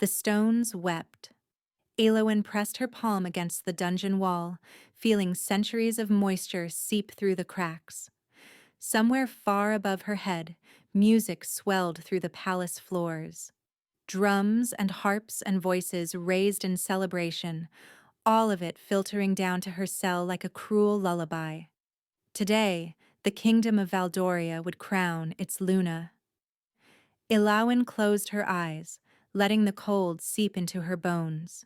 The stones wept. Eowyn pressed her palm against the dungeon wall, feeling centuries of moisture seep through the cracks. Somewhere far above her head, music swelled through the palace floors. Drums and harps and voices raised in celebration, all of it filtering down to her cell like a cruel lullaby. Today, the kingdom of Valdoria would crown its Luna. Elawyn closed her eyes, letting the cold seep into her bones.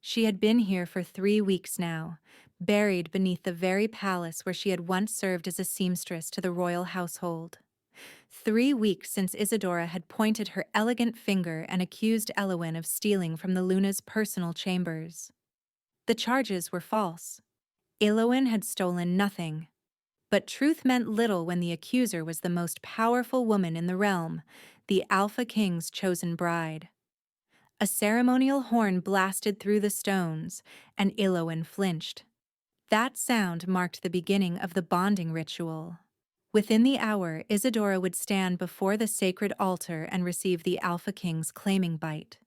She had been here for 3 weeks now, buried beneath the very palace where she had once served as a seamstress to the royal household. 3 weeks since Isadora had pointed her elegant finger and accused Elawyn of stealing from the Luna's personal chambers. The charges were false. Elawyn had stolen nothing. But truth meant little when the accuser was the most powerful woman in the realm, the Alpha King's chosen bride. A ceremonial horn blasted through the stones, and Elawyn flinched. That sound marked the beginning of the bonding ritual. Within the hour, Isadora would stand before the sacred altar and receive the Alpha King's claiming bite.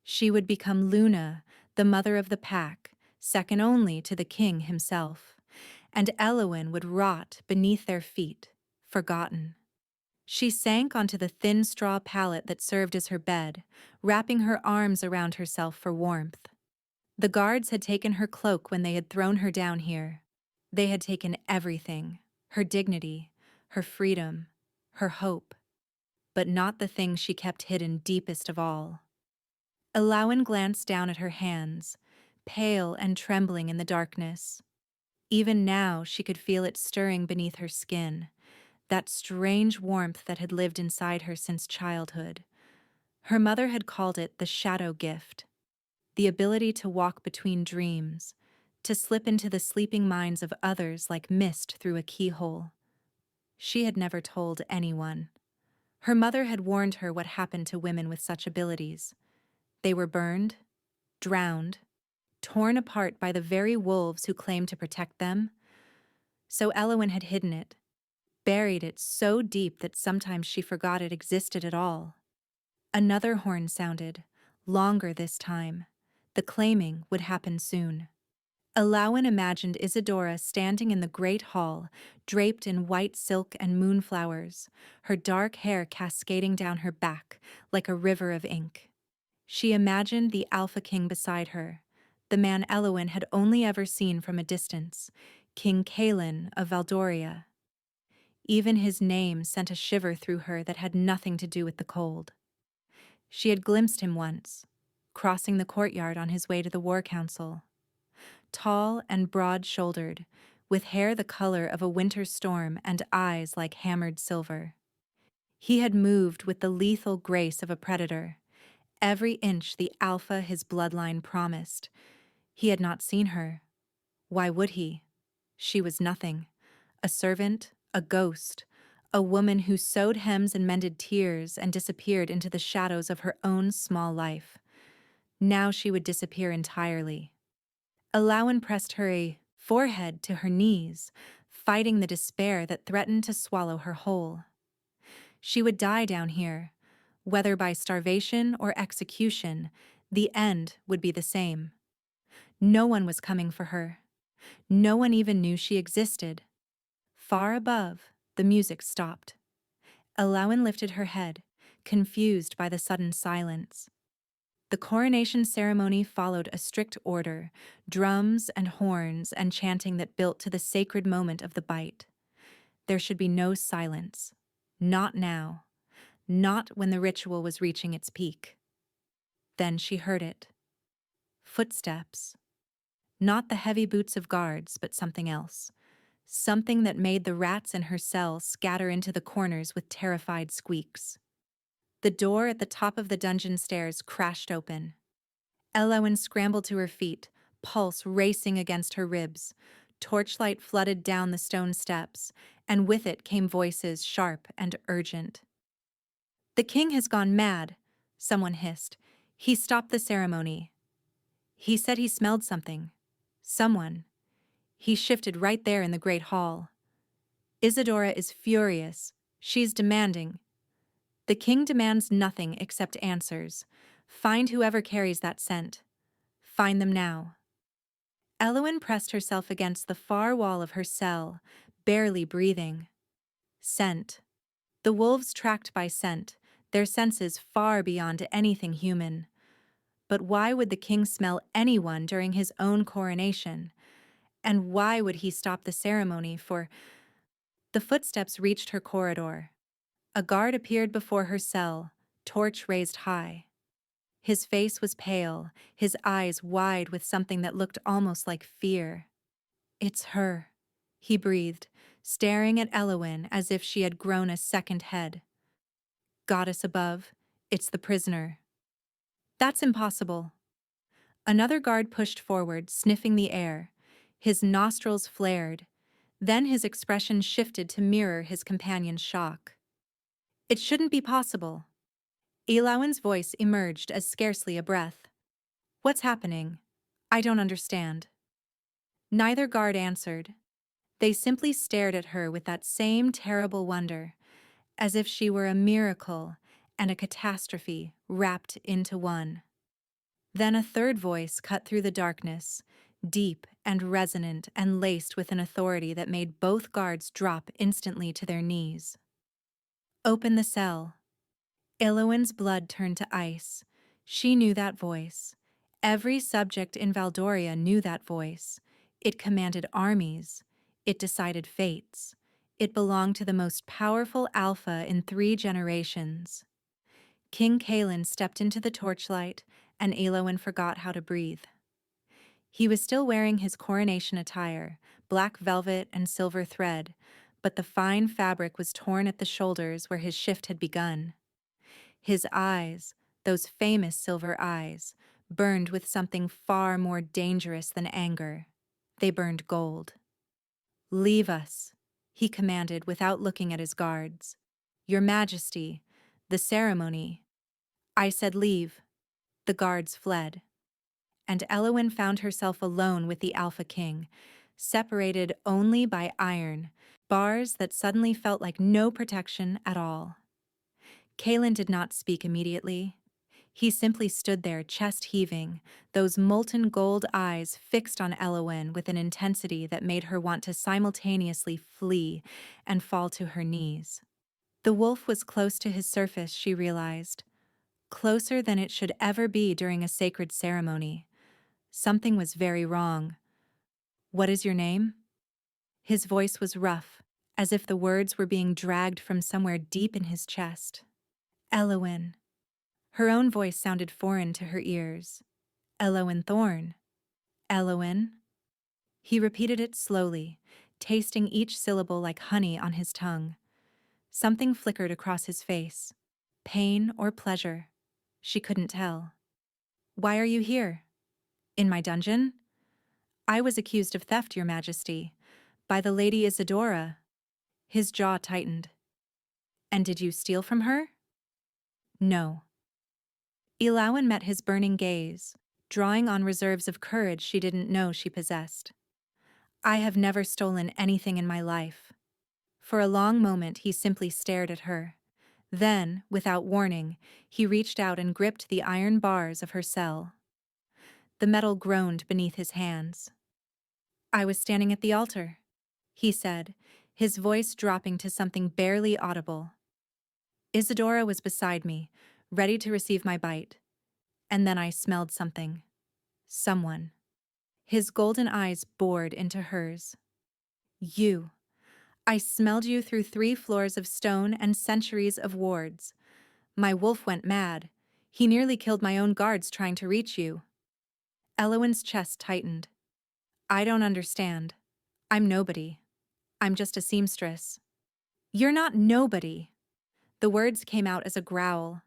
She would become Luna, the mother of the pack, second only to the king himself. And Elawyn would rot beneath their feet, forgotten. She sank onto the thin straw pallet that served as her bed, wrapping her arms around herself for warmth. The guards had taken her cloak when they had thrown her down here. They had taken everything, her dignity, her freedom, her hope, but not the thing she kept hidden deepest of all. Elawyn glanced down at her hands, pale and trembling in the darkness. Even now she could feel it stirring beneath her skin, that strange warmth that had lived inside her since childhood. Her mother had called it the shadow gift, the ability to walk between dreams, to slip into the sleeping minds of others like mist through a keyhole. She had never told anyone. Her mother had warned her what happened to women with such abilities. They were burned, drowned, torn apart by the very wolves who claimed to protect them. So Elawyn had hidden it, buried it so deep that sometimes she forgot it existed at all. Another horn sounded, longer this time. The claiming would happen soon. Elawyn imagined Isadora standing in the great hall, draped in white silk and moonflowers, her dark hair cascading down her back like a river of ink. She imagined the Alpha King beside her, the man Elawyn had only ever seen from a distance, King Kaelin of Valdoria. Even his name sent a shiver through her that had nothing to do with the cold. She had glimpsed him once, crossing the courtyard on his way to the war council. Tall and broad-shouldered, with hair the color of a winter storm and eyes like hammered silver. He had moved with the lethal grace of a predator, every inch the alpha his bloodline promised. He had not seen her. Why would he? She was nothing. A servant, a ghost, a woman who sewed hems and mended tears and disappeared into the shadows of her own small life. Now she would disappear entirely. Elawyn pressed her forehead to her knees, fighting the despair that threatened to swallow her whole. She would die down here. Whether by starvation or execution, the end would be the same. No one was coming for her. No one even knew she existed. Far above, the music stopped. Elawyn lifted her head, confused by the sudden silence. The coronation ceremony followed a strict order, drums and horns and chanting that built to the sacred moment of the bite. There should be no silence. Not now. Not when the ritual was reaching its peak. Then she heard it. Footsteps. Not the heavy boots of guards, but something else. Something that made the rats in her cell scatter into the corners with terrified squeaks. The door at the top of the dungeon stairs crashed open. Elawyn scrambled to her feet, pulse racing against her ribs. Torchlight flooded down the stone steps, and with it came voices sharp and urgent. "The king has gone mad," someone hissed. "He stopped the ceremony. He said he smelled something. Someone. He shifted right there in the great hall. Isadora is furious. She's demanding. The king demands nothing except answers. Find whoever carries that scent. Find them now. Elowen pressed herself against the far wall of her cell, barely breathing. Scent. The wolves tracked by scent, their senses far beyond anything human. But why would the king smell anyone during his own coronation? And why would he stop the ceremony for... The footsteps reached her corridor. A guard appeared before her cell, torch raised high. His face was pale, his eyes wide with something that looked almost like fear. "It's her," he breathed, staring at Elowen as if she had grown a second head. "Goddess above, it's the prisoner." "That's impossible." Another guard pushed forward, sniffing the air. His nostrils flared. Then his expression shifted to mirror his companion's shock. "It shouldn't be possible." Elowen's voice emerged as scarcely a breath. "What's happening? I don't understand." Neither guard answered. They simply stared at her with that same terrible wonder, as if she were a miracle and a catastrophe wrapped into one. Then a third voice cut through the darkness, deep and resonant and laced with an authority that made both guards drop instantly to their knees. "Open the cell." Elowen's blood turned to ice. She knew that voice. Every subject in Valdoria knew that voice. It commanded armies. It decided fates. It belonged to the most powerful alpha in 3 generations. King Kaelin stepped into the torchlight, and Elowen forgot how to breathe. He was still wearing his coronation attire, black velvet and silver thread, but the fine fabric was torn at the shoulders where his shift had begun. His eyes, those famous silver eyes, burned with something far more dangerous than anger. They burned gold. "Leave us," he commanded without looking at his guards. "Your Majesty, the ceremony." "I said leave." The guards fled. And Elowen found herself alone with the Alpha King, separated only by iron, bars that suddenly felt like no protection at all. Kaelin did not speak immediately. He simply stood there, chest heaving, those molten gold eyes fixed on Elowen with an intensity that made her want to simultaneously flee and fall to her knees. The wolf was close to his surface, she realized. Closer than it should ever be during a sacred ceremony. Something was very wrong. "What is your name?" His voice was rough, as if the words were being dragged from somewhere deep in his chest. "Elowen." Her own voice sounded foreign to her ears. "Elowen Thorn." "Elowen." He repeated it slowly, tasting each syllable like honey on his tongue. Something flickered across his face. Pain or pleasure. She couldn't tell. "Why are you here?" "In my dungeon?" "I was accused of theft, Your Majesty, by the Lady Isadora." His jaw tightened. "And did you steal from her?" "No." Elowen met his burning gaze, drawing on reserves of courage she didn't know she possessed. "I have never stolen anything in my life." For a long moment he simply stared at her. Then, without warning, he reached out and gripped the iron bars of her cell. The metal groaned beneath his hands. "I was standing at the altar," he said, his voice dropping to something barely audible. "Isadora was beside me, ready to receive my bite. And then I smelled something. Someone." His golden eyes bored into hers. "You. I smelled you through 3 floors of stone and centuries of wards. My wolf went mad. He nearly killed my own guards trying to reach you." Elowen's chest tightened. "I don't understand. I'm nobody. I'm just a seamstress." "You're not nobody." The words came out as a growl.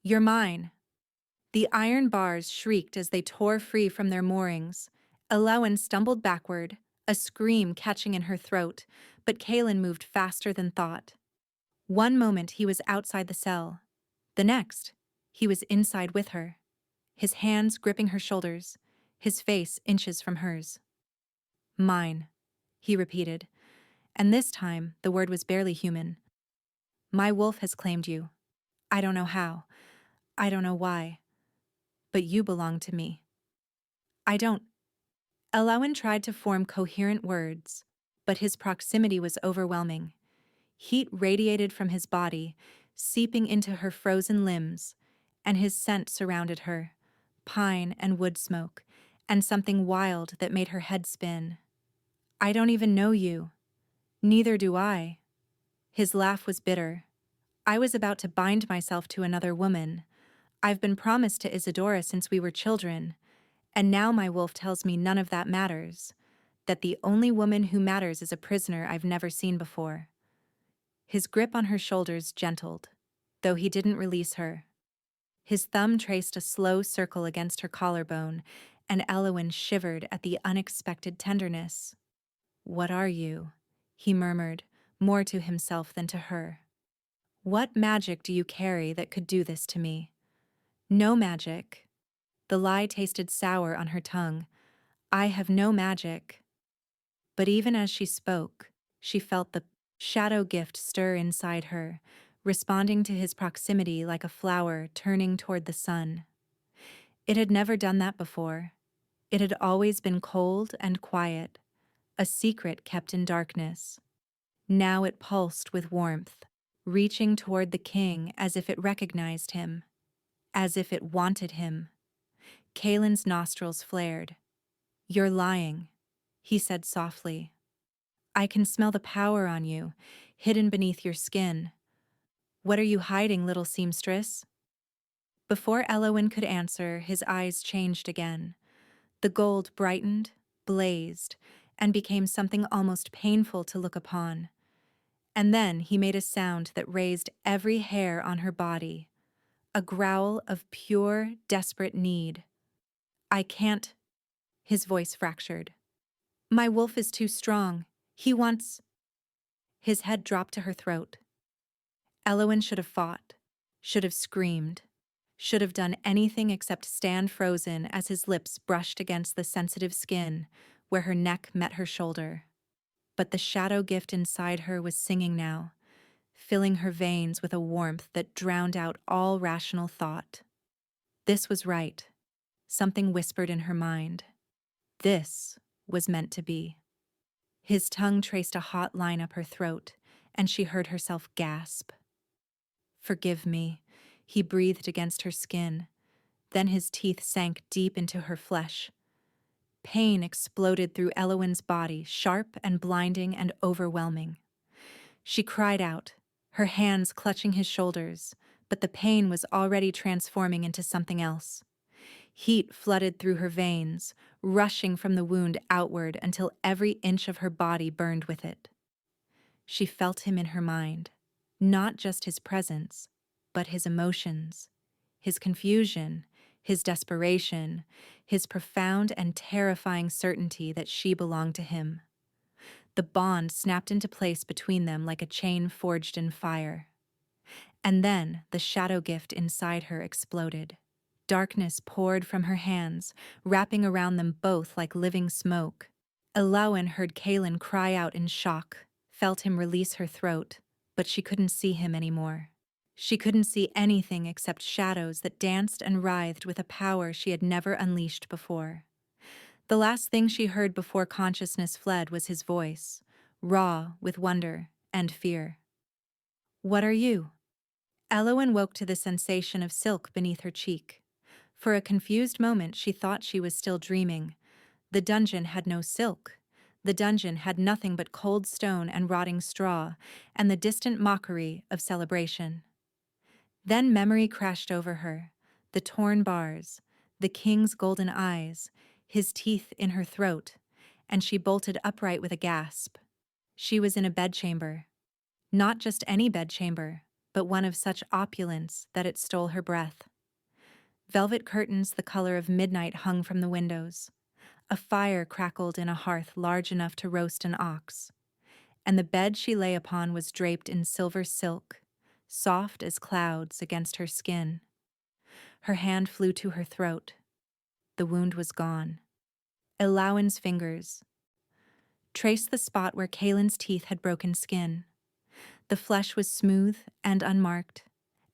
"You're mine." The iron bars shrieked as they tore free from their moorings. Elowen stumbled backward, a scream catching in her throat, but Kaelin moved faster than thought. One moment he was outside the cell. The next, he was inside with her, his hands gripping her shoulders, his face inches from hers. "Mine," he repeated, and this time the word was barely human. "My wolf has claimed you. I don't know how. I don't know why. but you belong to me. I don't. Elowen tried to form coherent words, but his proximity was overwhelming. Heat radiated from his body, seeping into her frozen limbs, and his scent surrounded her, pine and wood smoke, and something wild that made her head spin. I don't even know you. Neither do I. His laugh was bitter. I was about to bind myself to another woman. I've been promised to Isadora since we were children, and now my wolf tells me none of that matters, that the only woman who matters is a prisoner I've never seen before. His grip on her shoulders gentled, though he didn't release her. His thumb traced a slow circle against her collarbone, and Elowen shivered at the unexpected tenderness. "What are you?" he murmured, more to himself than to her. "What magic do you carry that could do this to me?" "No magic." The lie tasted sour on her tongue. "I have no magic." But even as she spoke, she felt the shadow gift stir inside her, responding to his proximity like a flower turning toward the sun. It had never done that before. It had always been cold and quiet, a secret kept in darkness. Now it pulsed with warmth, reaching toward the king as if it recognized him, as if it wanted him. Kaelin's nostrils flared. "You're lying," he said softly. "I can smell the power on you, hidden beneath your skin. What are you hiding, little seamstress?" Before Elowen could answer, his eyes changed again. The gold brightened, blazed, and became something almost painful to look upon. And then he made a sound that raised every hair on her body, a growl of pure, desperate need. "I can't." His voice fractured. "My wolf is too strong. He wants—" His head dropped to her throat. Elowen should have fought, should have screamed, should have done anything except stand frozen as his lips brushed against the sensitive skin where her neck met her shoulder. But the shadow gift inside her was singing now, filling her veins with a warmth that drowned out all rational thought. This was right. Something whispered in her mind. This was meant to be. His tongue traced a hot line up her throat, and she heard herself gasp. "Forgive me," he breathed against her skin. Then his teeth sank deep into her flesh. Pain exploded through Elowen's body, sharp and blinding and overwhelming. She cried out, her hands clutching his shoulders, but the pain was already transforming into something else. Heat flooded through her veins, rushing from the wound outward until every inch of her body burned with it. She felt him in her mind, not just his presence, but his emotions, his confusion, his desperation, his profound and terrifying certainty that she belonged to him. The bond snapped into place between them like a chain forged in fire. And then the shadow gift inside her exploded. Darkness poured from her hands, wrapping around them both like living smoke. Elowen heard Kaelin cry out in shock, felt him release her throat, but she couldn't see him anymore. She couldn't see anything except shadows that danced and writhed with a power she had never unleashed before. The last thing she heard before consciousness fled was his voice, raw with wonder and fear. "What are you?" Elowen woke to the sensation of silk beneath her cheek. For a confused moment she thought she was still dreaming. The dungeon had no silk. The dungeon had nothing but cold stone and rotting straw, and the distant mockery of celebration. Then memory crashed over her, the torn bars, the king's golden eyes, his teeth in her throat, and she bolted upright with a gasp. She was in a bedchamber. Not just any bedchamber, but one of such opulence that it stole her breath. Velvet curtains the color of midnight hung from the windows. A fire crackled in a hearth large enough to roast an ox, and the bed she lay upon was draped in silver silk, soft as clouds against her skin. Her hand flew to her throat. The wound was gone. Elowen's fingers traced the spot where Kaelin's teeth had broken skin. The flesh was smooth and unmarked,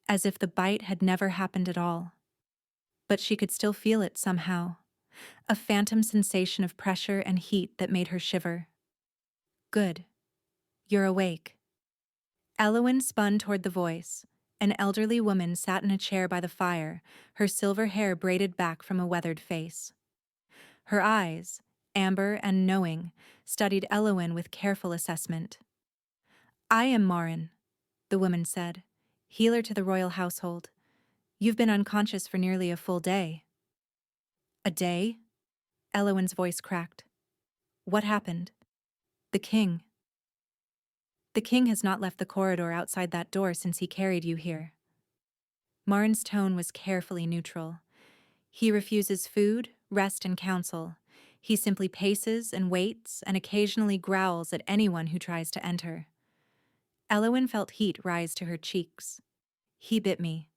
as if the bite had never happened at all. but she could still feel it somehow, a phantom sensation of pressure and heat that made her shiver. Good. You're awake. Elowen spun toward the voice. An elderly woman sat in a chair by the fire, her silver hair braided back from a weathered face. Her eyes, amber and knowing, studied Elowen with careful assessment. I am Marin, the woman said, healer to the royal household. You've been unconscious for nearly a full day. A day? Elowen's voice cracked. What happened? The king. The king has not left the corridor outside that door since he carried you here. Marin's tone was carefully neutral. He refuses food, rest, and counsel. He simply paces and waits and occasionally growls at anyone who tries to enter. Elowen felt heat rise to her cheeks. He bit me.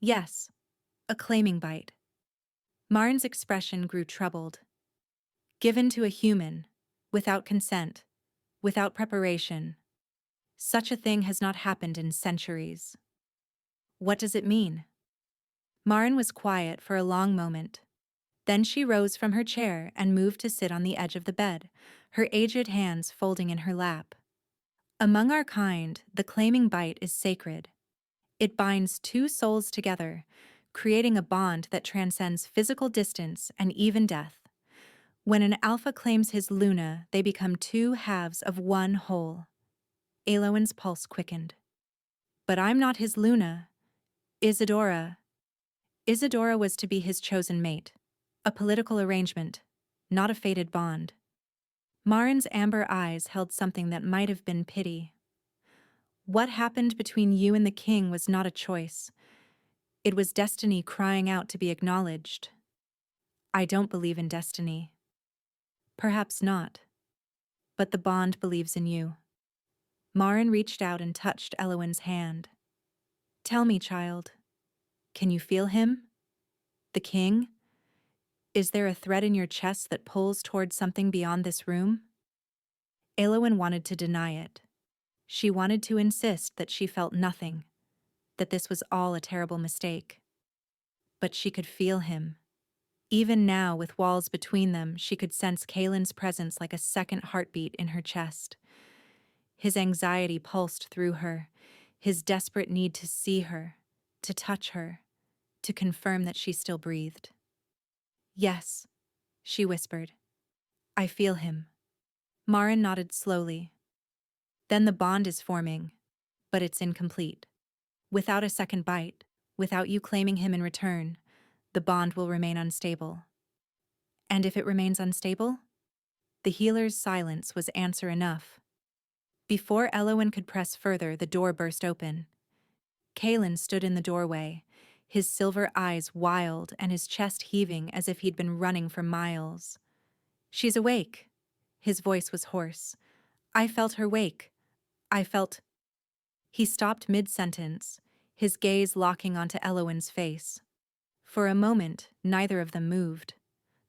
Yes, a claiming bite. Marin's expression grew troubled. Given to a human, without consent, without preparation. Such a thing has not happened in centuries. What does it mean? Marin was quiet for a long moment. Then she rose from her chair and moved to sit on the edge of the bed, her aged hands folding in her lap. Among our kind, the claiming bite is sacred. It binds two souls together, creating a bond that transcends physical distance and even death. When an alpha claims his Luna, they become two halves of one whole. Elowen's pulse quickened. But I'm not his Luna. Isadora was to be his chosen mate. A political arrangement, not a fated bond. Marin's amber eyes held something that might have been pity. What happened between you and the king was not a choice. It was destiny crying out to be acknowledged. I don't believe in destiny. Perhaps not. But the bond believes in you. Marin reached out and touched Elowen's hand. Tell me, child. Can you feel him? The king? Is there a thread in your chest that pulls toward something beyond this room? Elowen wanted to deny it. She wanted to insist that she felt nothing, that this was all a terrible mistake. But she could feel him. Even now, with walls between them, she could sense Kaelin's presence like a second heartbeat in her chest. His anxiety pulsed through her, his desperate need to see her, to touch her, to confirm that she still breathed. Yes, she whispered. I feel him. Marin nodded slowly. Then the bond is forming, but it's incomplete. Without a second bite, without you claiming him in return, the bond will remain unstable. And if it remains unstable? The healer's silence was answer enough. Before Elowen could press further, the door burst open. Kaelin stood in the doorway, his silver eyes wild and his chest heaving as if he'd been running for miles. She's awake. His voice was hoarse. I felt her wake. I felt... He stopped mid-sentence, his gaze locking onto Elowen's face. For a moment, neither of them moved.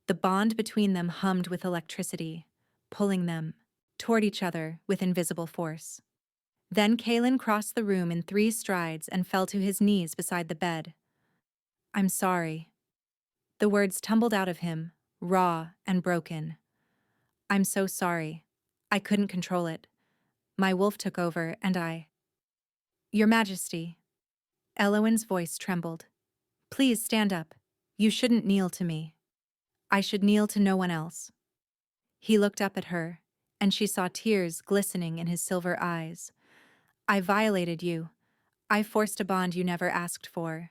The bond between them hummed with electricity, pulling them toward each other with invisible force. Then Kaelin crossed the room in 3 strides and fell to his knees beside the bed. I'm sorry. The words tumbled out of him, raw and broken. I'm so sorry. I couldn't control it. My wolf took over and I... Your Majesty. Elowen's voice trembled. Please stand up. You shouldn't kneel to me. I should kneel to no one else. He looked up at her, and she saw tears glistening in his silver eyes. I violated you. I forced a bond you never asked for.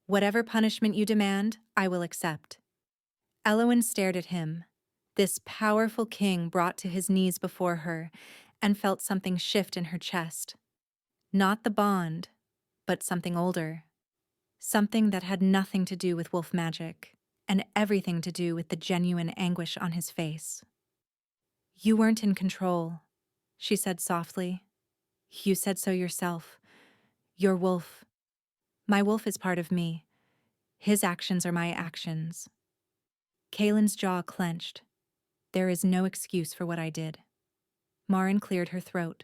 Whatever punishment you demand, I will accept. Elowen stared at him, this powerful king brought to his knees before her, and felt something shift in her chest. Not the bond, but something older. Something that had nothing to do with wolf magic, and everything to do with the genuine anguish on his face. You weren't in control, she said softly. You said so yourself. Your wolf. My wolf is part of me. His actions are my actions. Kaelin's jaw clenched. There is no excuse for what I did. Marin cleared her throat.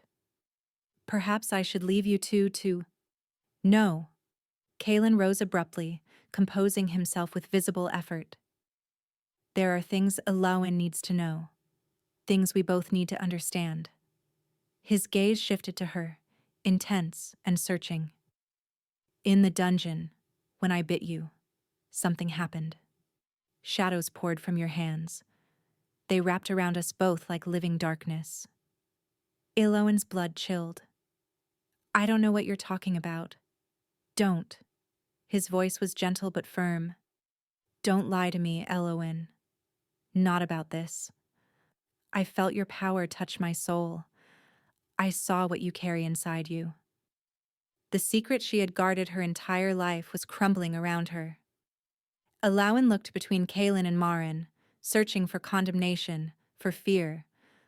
Perhaps I should leave you two to... No. Kaelin rose abruptly, composing himself with visible effort. There are things Elowen needs to know, things we both need to understand. His gaze shifted to her, intense and searching. In the dungeon, when I bit you, something happened. Shadows poured from your hands. They wrapped around us both like living darkness. Elowen's blood chilled. I don't know what you're talking about. Don't. His voice was gentle but firm. Don't lie to me, Elowen. Not about this. I felt your power touch my soul. I saw what you carry inside you. The secret she had guarded her entire life was crumbling around her. Elowen looked between Kaelin and Marin, searching for condemnation, for fear,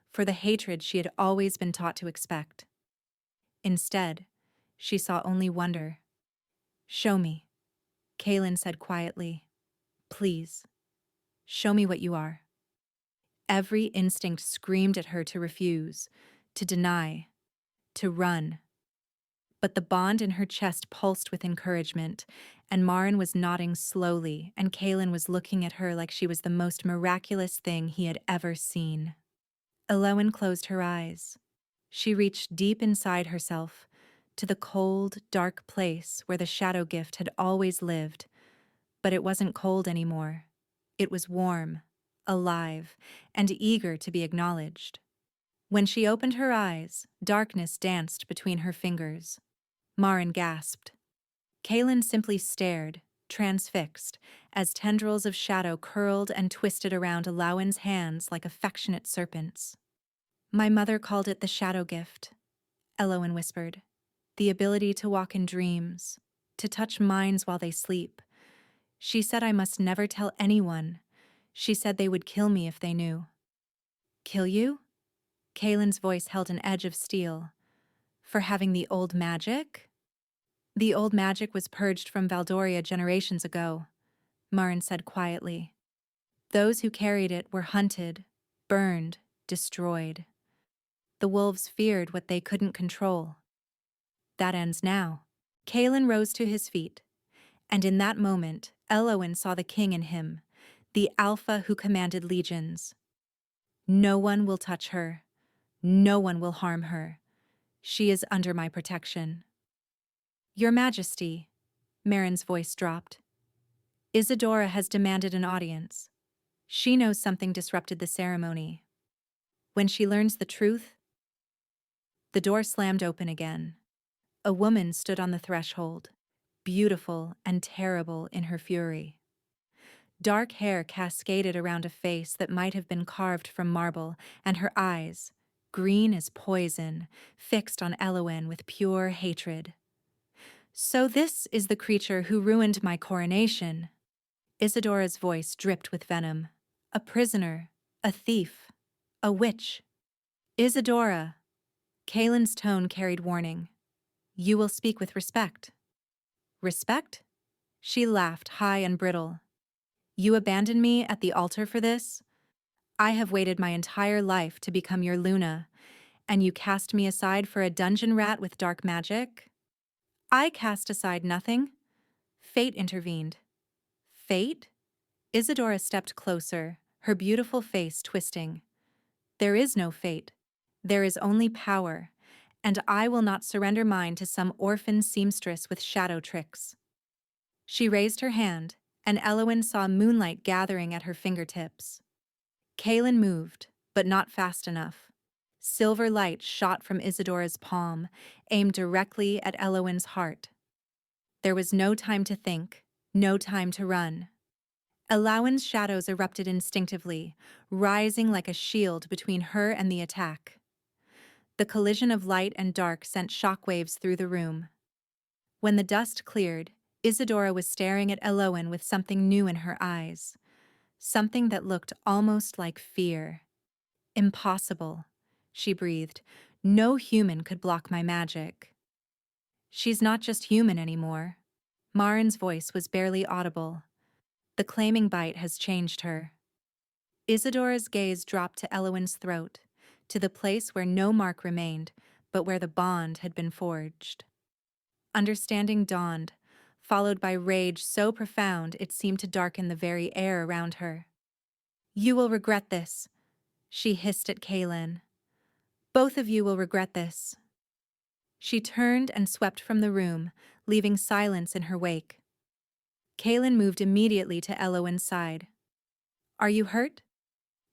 for the hatred she had always been taught to expect. Instead, she saw only wonder. Show me, Kaelin said quietly. Please, show me what you are. Every instinct screamed at her to refuse, to deny, to run. But the bond in her chest pulsed with encouragement, and Marin was nodding slowly, and Kaelin was looking at her like she was the most miraculous thing he had ever seen. Elowen closed her eyes. She reached deep inside herself, to the cold, dark place where the shadow gift had always lived. But it wasn't cold anymore. It was warm, alive, and eager to be acknowledged. When she opened her eyes, darkness danced between her fingers. Marin gasped. Kaelin simply stared, transfixed, as tendrils of shadow curled and twisted around Elowen's hands like affectionate serpents. My mother called it the shadow gift, Elowen whispered. The ability to walk in dreams, to touch minds while they sleep. She said I must never tell anyone. She said they would kill me if they knew. Kill you? Kaelin's voice held an edge of steel. For having the old magic? The old magic was purged from Valdoria generations ago, Marin said quietly. Those who carried it were hunted, burned, destroyed. The wolves feared what they couldn't control. That ends now. Kaelin rose to his feet, and in that moment, Elowen saw the king in him, the alpha who commanded legions. No one will touch her. No one will harm her. She is under my protection. Your Majesty, Marin's voice dropped. Isadora has demanded an audience. She knows something disrupted the ceremony. When she learns the truth, the door slammed open again. A woman stood on the threshold, beautiful and terrible in her fury. Dark hair cascaded around a face that might have been carved from marble, and her eyes, green as poison, fixed on Elowen with pure hatred. So this is the creature who ruined my coronation. Isadora's voice dripped with venom. A prisoner, a thief, a witch. Isadora. Kaelin's tone carried warning. You will speak with respect. Respect? She laughed, high and brittle. You abandoned me at the altar for this? I have waited my entire life to become your Luna, and you cast me aside for a dungeon rat with dark magic? I cast aside nothing. Fate intervened. Fate? Isadora stepped closer, her beautiful face twisting. There is no fate. There is only power, and I will not surrender mine to some orphan seamstress with shadow tricks. She raised her hand, and Elowen saw moonlight gathering at her fingertips. Kaelin moved, but not fast enough. Silver light shot from Isadora's palm, aimed directly at Elowen's heart. There was no time to think, no time to run. Elowen's shadows erupted instinctively, rising like a shield between her and the attack. The collision of light and dark sent shockwaves through the room. When the dust cleared, Isadora was staring at Elowen with something new in her eyes. Something that looked almost like fear. Impossible, she breathed. No human could block my magic. She's not just human anymore. Marin's voice was barely audible. The claiming bite has changed her. Isadora's gaze dropped to Elowen's throat, to the place where no mark remained, but where the bond had been forged. Understanding dawned, followed by rage so profound it seemed to darken the very air around her. "You will regret this," she hissed at Kaylin. "Both of you will regret this." She turned and swept from the room, leaving silence in her wake. Kaylin moved immediately to Elowen's side. "Are you hurt?"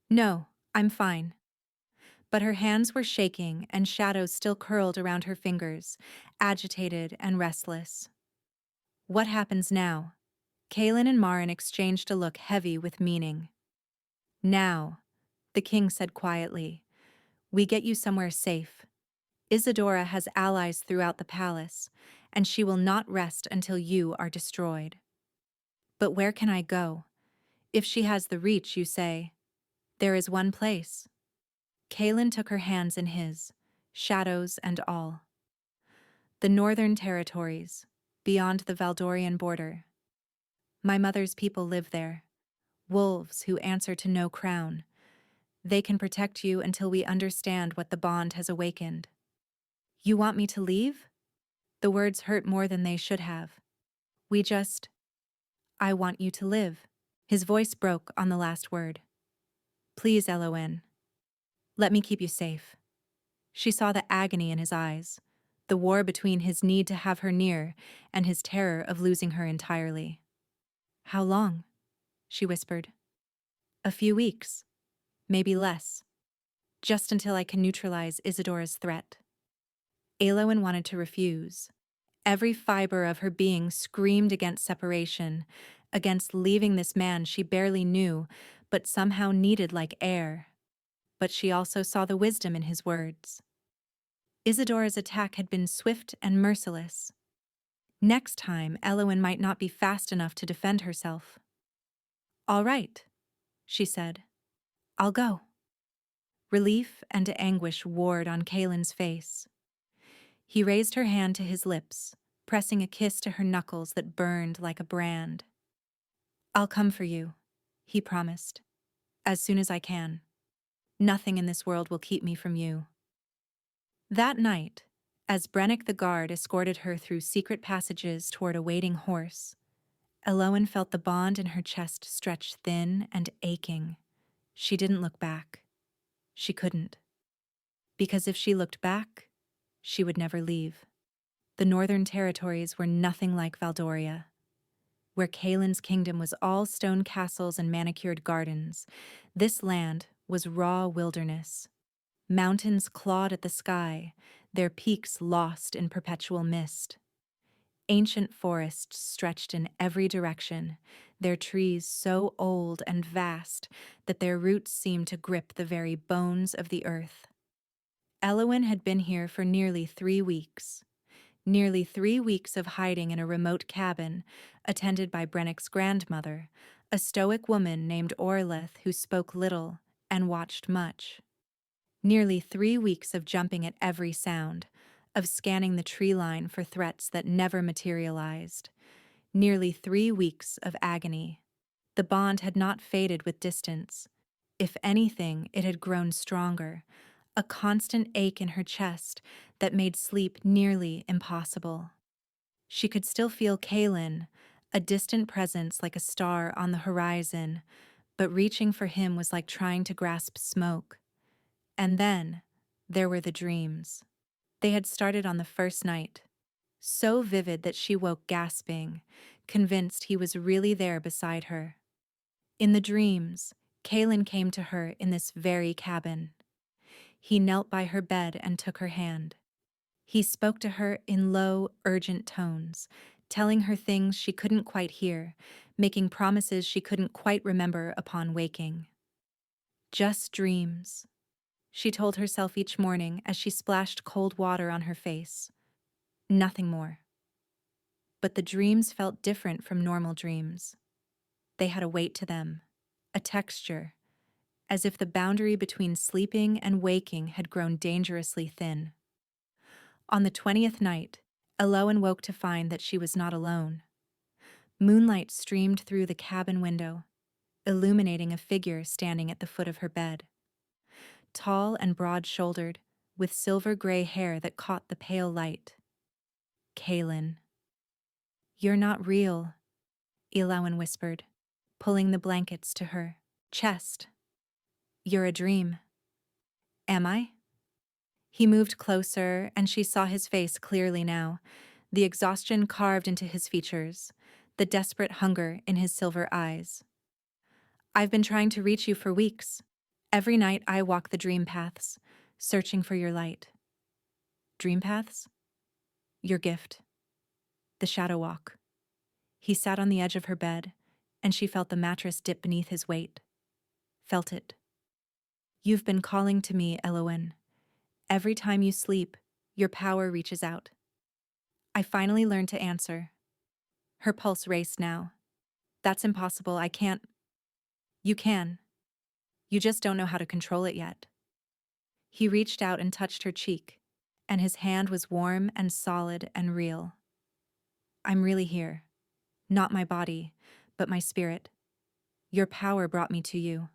"No, I'm fine." But her hands were shaking and shadows still curled around her fingers, agitated and restless. "What happens now?" Kaylin and Marin exchanged a look heavy with meaning. "Now," the king said quietly, "we get you somewhere safe. Isadora has allies throughout the palace, and she will not rest until you are destroyed." "But where can I go? If she has the reach, you say." "There is one place." Kaylin took her hands in his, shadows and all. "The Northern Territories, beyond the Valdorian border. My mother's people live there. Wolves who answer to no crown. They can protect you until we understand what the bond has awakened." "You want me to leave?" The words hurt more than they should have. "I want you to live." His voice broke on the last word. "Please, Elowen. Let me keep you safe." She saw the agony in his eyes, the war between his need to have her near and his terror of losing her entirely. "How long?" she whispered. "A few weeks. Maybe less. Just until I can neutralize Isadora's threat." Elowen wanted to refuse. Every fiber of her being screamed against separation, against leaving this man she barely knew, but somehow needed like air. But she also saw the wisdom in his words. Isadora's attack had been swift and merciless. Next time, Elowen might not be fast enough to defend herself. "All right," she said. "I'll go." Relief and anguish warred on Kaylin's face. He raised her hand to his lips, pressing a kiss to her knuckles that burned like a brand. "I'll come for you," he promised, "as soon as I can. Nothing in this world will keep me from you." That night, as Brennick the guard escorted her through secret passages toward a waiting horse, Elowen felt the bond in her chest stretch thin and aching. She didn't look back. She couldn't. Because if she looked back, she would never leave. The Northern Territories were nothing like Valdoria. Where Kaylin's kingdom was all stone castles and manicured gardens, this land was raw wilderness. Mountains clawed at the sky, their peaks lost in perpetual mist. Ancient forests stretched in every direction, their trees so old and vast that their roots seemed to grip the very bones of the earth. Elowen had been here for nearly 3 weeks. Nearly 3 weeks of hiding in a remote cabin, attended by Brennick's grandmother, a stoic woman named Orleth who spoke little and watched much. Nearly 3 weeks of jumping at every sound, of scanning the tree line for threats that never materialized. Nearly 3 weeks of agony. The bond had not faded with distance. If anything, it had grown stronger, a constant ache in her chest that made sleep nearly impossible. She could still feel Kaylin, a distant presence like a star on the horizon, but reaching for him was like trying to grasp smoke. And then, there were the dreams. They had started on the first night, so vivid that she woke gasping, convinced he was really there beside her. In the dreams, Kaylin came to her in this very cabin. He knelt by her bed and took her hand. He spoke to her in low, urgent tones, telling her things she couldn't quite hear, making promises she couldn't quite remember upon waking. Just dreams, she told herself each morning as she splashed cold water on her face. Nothing more. But the dreams felt different from normal dreams. They had a weight to them, a texture, as if the boundary between sleeping and waking had grown dangerously thin. On the 20th night, Elowen woke to find that she was not alone. Moonlight streamed through the cabin window, illuminating a figure standing at the foot of her bed. Tall and broad-shouldered, with silver-gray hair that caught the pale light. Kaylin. You're not real, Elawan whispered, pulling the blankets to her chest. You're a dream. Am I? He moved closer, and she saw his face clearly now, the exhaustion carved into his features, the desperate hunger in his silver eyes. I've been trying to reach you for weeks. Every night I walk the dream paths, searching for your light. Dream paths? Your gift. The shadow walk. He sat on the edge of her bed, and she felt the mattress dip beneath his weight. Felt it. You've been calling to me, Elowen. Every time you sleep, your power reaches out. I finally learned to answer. Her pulse raced now. That's impossible, I can't. You can. You just don't know how to control it yet. He reached out and touched her cheek, and his hand was warm and solid and real. I'm really here. Not my body, but my spirit. Your power brought me to you.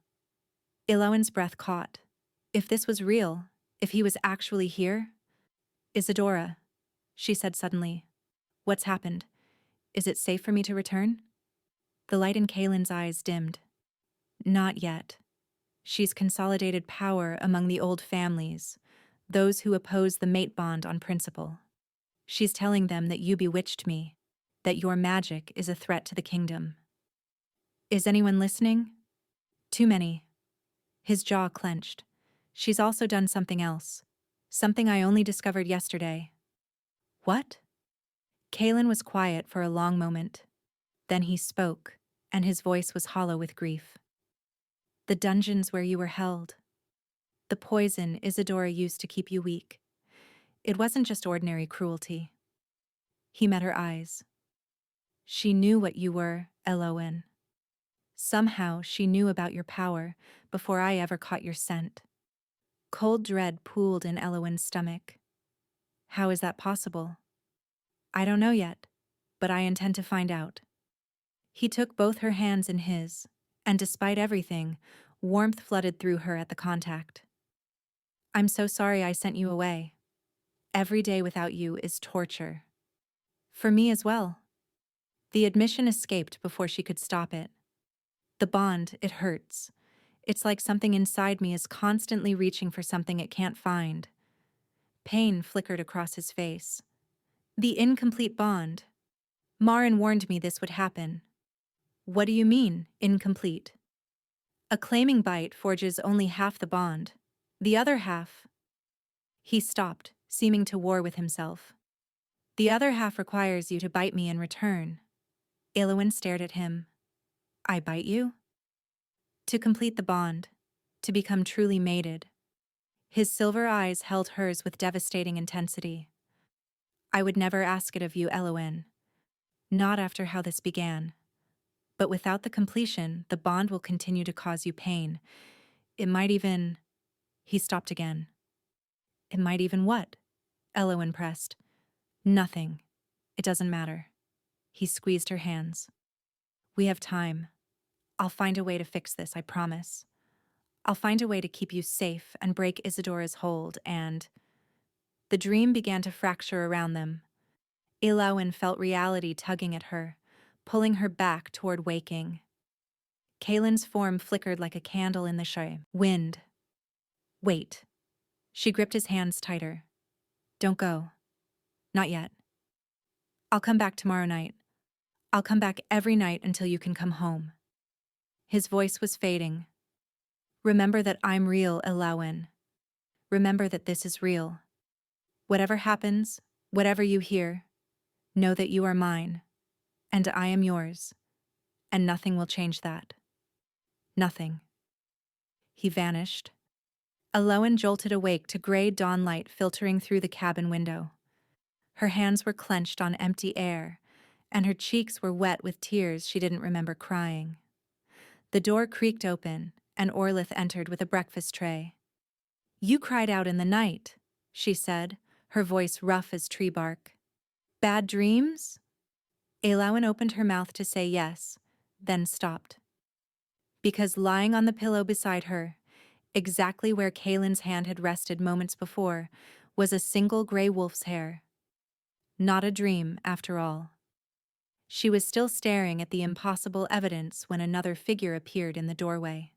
Elowen's breath caught. If this was real, if he was actually here? Isadora, she said suddenly. What's happened? Is it safe for me to return? The light in Kaylin's eyes dimmed. Not yet. She's consolidated power among the old families, those who oppose the mate bond on principle. She's telling them that you bewitched me, that your magic is a threat to the kingdom. Is anyone listening? Too many. His jaw clenched. She's also done something else. Something I only discovered yesterday. What? Kaylin was quiet for a long moment. Then he spoke, and his voice was hollow with grief. The dungeons where you were held. The poison Isadora used to keep you weak. It wasn't just ordinary cruelty. He met her eyes. She knew what you were, Elowen. Somehow she knew about your power before I ever caught your scent. Cold dread pooled in Elowen's stomach. How is that possible? I don't know yet, but I intend to find out. He took both her hands in his, and despite everything, warmth flooded through her at the contact. I'm so sorry I sent you away. Every day without you is torture. For me as well. The admission escaped before she could stop it. The bond, it hurts. It's like something inside me is constantly reaching for something it can't find. Pain flickered across his face. The incomplete bond. Marin warned me this would happen. What do you mean, incomplete? A claiming bite forges only half the bond. The other half... He stopped, seeming to war with himself. The other half requires you to bite me in return. Elowen stared at him. I bite you? To complete the bond. To become truly mated. His silver eyes held hers with devastating intensity. I would never ask it of you, Elowen. Not after how this began. But without the completion, the bond will continue to cause you pain. It might even... He stopped again. It might even what? Elowen pressed. Nothing. It doesn't matter. He squeezed her hands. We have time. I'll find a way to fix this, I promise. I'll find a way to keep you safe and break Isadora's hold, and... The dream began to fracture around them. Elowen felt reality tugging at her, pulling her back toward waking. Kaylin's form flickered like a candle in the wind. Wait. She gripped his hands tighter. Don't go. Not yet. I'll come back tomorrow night. I'll come back every night until you can come home. His voice was fading. Remember that I'm real, Elowen. Remember that this is real. Whatever happens, whatever you hear, know that you are mine, and I am yours, and nothing will change that. Nothing. He vanished. Elowen jolted awake to gray dawn light filtering through the cabin window. Her hands were clenched on empty air, and her cheeks were wet with tears she didn't remember crying. The door creaked open, and Orlith entered with a breakfast tray. You cried out in the night, she said, her voice rough as tree bark. Bad dreams? Elowen opened her mouth to say yes, then stopped. Because lying on the pillow beside her, exactly where Kaylin's hand had rested moments before, was a single gray wolf's hair. Not a dream, after all. She was still staring at the impossible evidence when another figure appeared in the doorway.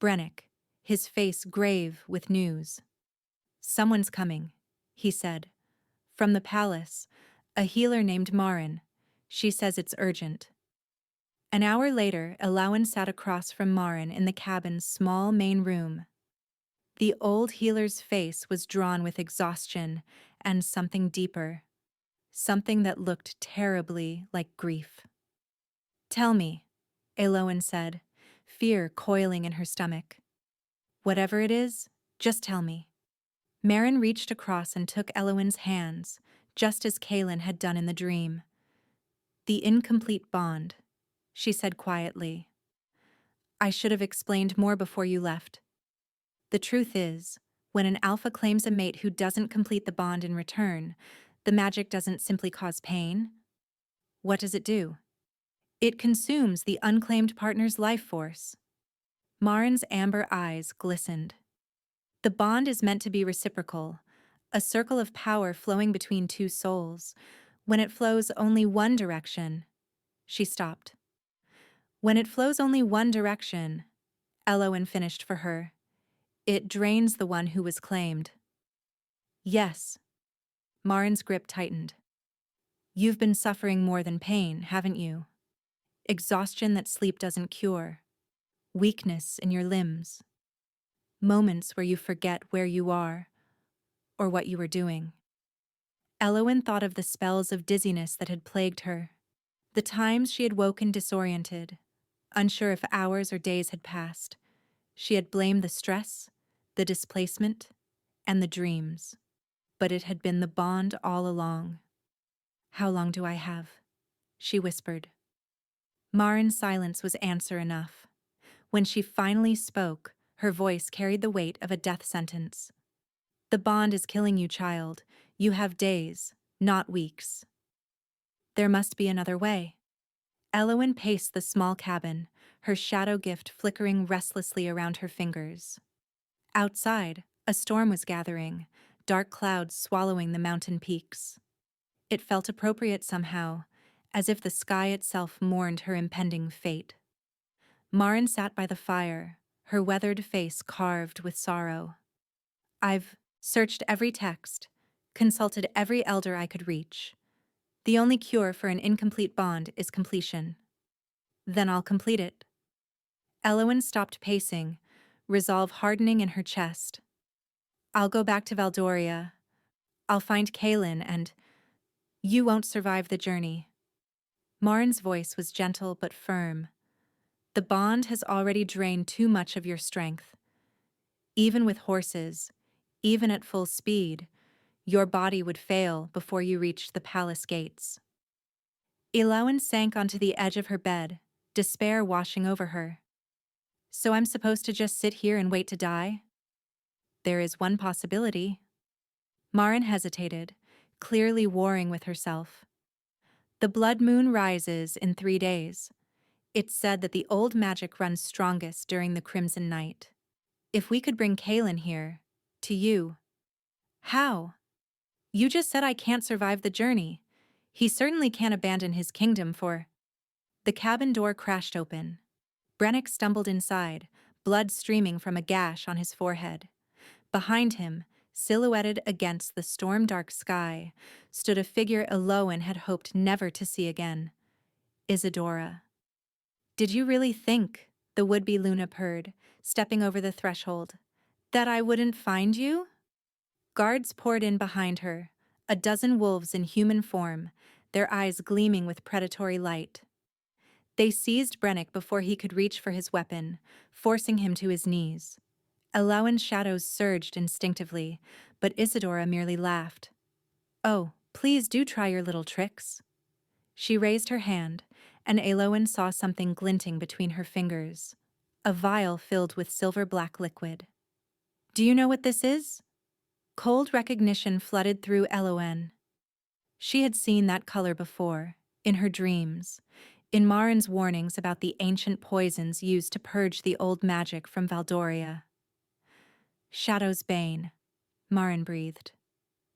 Brennick, his face grave with news. "Someone's coming," he said. "From the palace, a healer named Marin. She says it's urgent." An hour later, Elowen sat across from Marin in the cabin's small main room. The old healer's face was drawn with exhaustion and something deeper, something that looked terribly like grief. "Tell me," Elowen said, fear coiling in her stomach. "Whatever it is, just tell me." Marin reached across and took Elowen's hands, just as Kaelin had done in the dream. "The incomplete bond," she said quietly. "I should have explained more before you left. The truth is, when an alpha claims a mate who doesn't complete the bond in return, the magic doesn't simply cause pain. What does it do? It consumes the unclaimed partner's life force." Marin's amber eyes glistened. "The bond is meant to be reciprocal, a circle of power flowing between two souls. When it flows only one direction..." She stopped. "When it flows only one direction," Elowen finished for her, "it drains the one who was claimed." "Yes." Marin's grip tightened. "You've been suffering more than pain, haven't you? Exhaustion that sleep doesn't cure. Weakness in your limbs. Moments where you forget where you are, or what you were doing." Elowen thought of the spells of dizziness that had plagued her, the times she had woken disoriented, unsure if hours or days had passed. She had blamed the stress, the displacement, and the dreams. But it had been the bond all along. "How long do I have?" she whispered. Marin's silence was answer enough. When she finally spoke, her voice carried the weight of a death sentence. "The bond is killing you, child. You have days, not weeks." "There must be another way." Elowen paced the small cabin, her shadow gift flickering restlessly around her fingers. Outside, a storm was gathering, dark clouds swallowing the mountain peaks. It felt appropriate somehow, as if the sky itself mourned her impending fate. Marin sat by the fire, her weathered face carved with sorrow. "I've searched every text, consulted every elder I could reach. The only cure for an incomplete bond is completion." "Then I'll complete it." Elowen stopped pacing, resolve hardening in her chest. "I'll go back to Valdoria. I'll find Kaelin, and you won't survive the journey." Marin's voice was gentle but firm. "The bond has already drained too much of your strength. Even with horses, even at full speed, your body would fail before you reached the palace gates." Elowen sank onto the edge of her bed, despair washing over her. "So I'm supposed to just sit here and wait to die?" "There is one possibility." Marin hesitated, clearly warring with herself. "The blood moon rises in 3 days. It's said that the old magic runs strongest during the Crimson Night. If we could bring Kaelin here, to you..." "How? You just said I can't survive the journey. He certainly can't abandon his kingdom for..." The cabin door crashed open. Brennick stumbled inside, blood streaming from a gash on his forehead. Behind him, silhouetted against the storm-dark sky, stood a figure Elowen had hoped never to see again. Isadora. "Did you really think," the would-be Luna purred, stepping over the threshold, "that I wouldn't find you?" Guards poured in behind her, a dozen wolves in human form, their eyes gleaming with predatory light. They seized Brennick before he could reach for his weapon, forcing him to his knees. Elowen's shadows surged instinctively, but Isadora merely laughed. "Oh, please do try your little tricks." She raised her hand, and Elowen saw something glinting between her fingers, a vial filled with silver-black liquid. "Do you know what this is?" Cold recognition flooded through Elowen. She had seen that color before, in her dreams, in Marin's warnings about the ancient poisons used to purge the old magic from Valdoria. "Shadow's Bane," Marin breathed.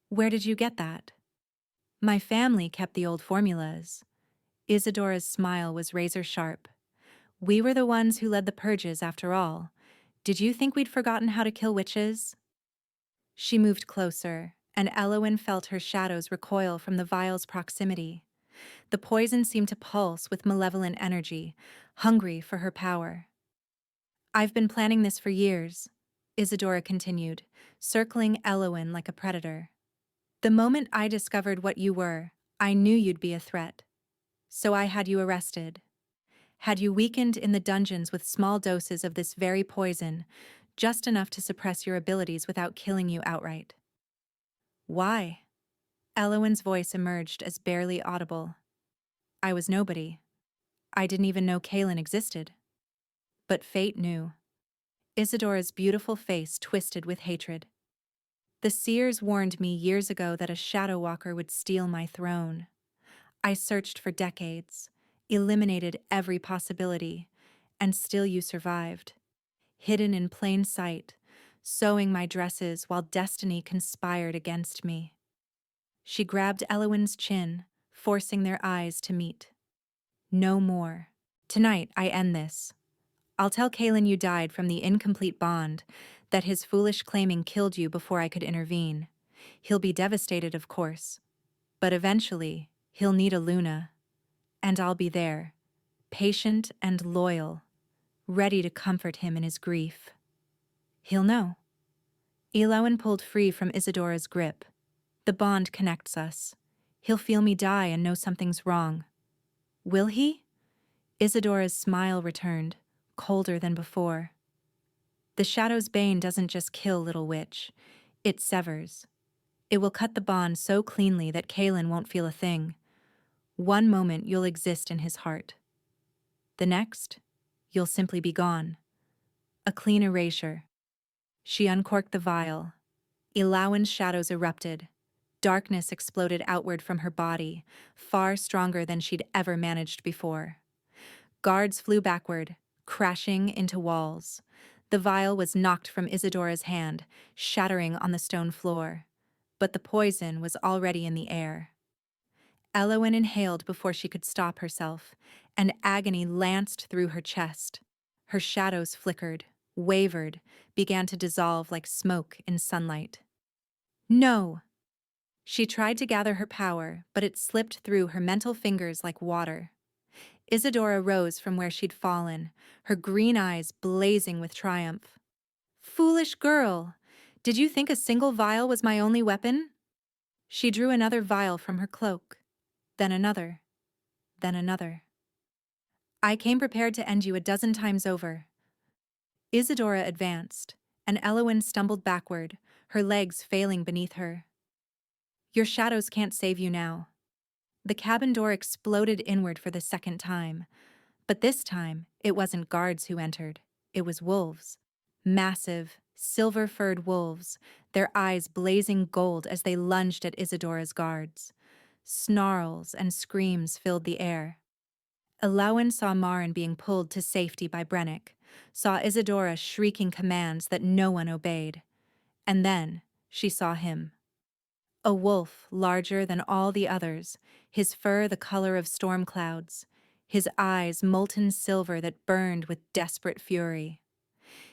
"Where did you get that?" "My family kept the old formulas. Isadora's smile was razor sharp. We were the ones who led the purges, after all. Did you think we'd forgotten how to kill witches? She moved closer, and Elowyn felt her shadows recoil from the vial's proximity. The poison seemed to pulse with malevolent energy, hungry for her power. I've been planning this for years, Isadora continued, circling Elowyn like a predator. The moment I discovered what you were, I knew you'd be a threat. So I had you arrested. Had you weakened in the dungeons with small doses of this very poison, just enough to suppress your abilities without killing you outright. Why? Elowyn's voice emerged as barely audible. I was nobody. I didn't even know Kaelin existed. But fate knew. Isadora's beautiful face twisted with hatred. The seers warned me years ago that a shadow walker would steal my throne. I searched for decades, eliminated every possibility, and still you survived. Hidden in plain sight, sewing my dresses while destiny conspired against me. She grabbed Elowyn's chin, forcing their eyes to meet. No more. Tonight I end this. I'll tell Kaelin you died from the incomplete bond, that his foolish claiming killed you before I could intervene. He'll be devastated, of course. But eventually, he'll need a Luna. And I'll be there, patient and loyal, ready to comfort him in his grief. He'll know. Elowyn pulled free from Isadora's grip. The bond connects us. He'll feel me die and know something's wrong. Will he? Isadora's smile returned, colder than before. The Shadow's Bane doesn't just kill Little Witch. It severs. It will cut the bond so cleanly that Kaelin won't feel a thing. One moment you'll exist in his heart. The next, you'll simply be gone. A clean erasure. She uncorked the vial. Elowyn's shadows erupted. Darkness exploded outward from her body, far stronger than she'd ever managed before. Guards flew backward, crashing into walls. The vial was knocked from Isadora's hand, shattering on the stone floor. But the poison was already in the air. Elowyn inhaled before she could stop herself, and agony lanced through her chest. Her shadows flickered, wavered, began to dissolve like smoke in sunlight. No! She tried to gather her power, but it slipped through her mental fingers like water. Isadora rose from where she'd fallen, her green eyes blazing with triumph. Foolish girl! Did you think a single vial was my only weapon? She drew another vial from her cloak, then another, then another. I came prepared to end you a dozen times over. Isadora advanced, and Elowyn stumbled backward, her legs failing beneath her. Your shadows can't save you now. The cabin door exploded inward for the second time, but this time it wasn't guards who entered, it was wolves. Massive, silver-furred wolves, their eyes blazing gold as they lunged at Isadora's guards. Snarls and screams filled the air. Elowyn saw Marin being pulled to safety by Brennick, saw Isadora shrieking commands that no one obeyed. And then she saw him. A wolf larger than all the others, his fur the color of storm clouds, his eyes molten silver that burned with desperate fury.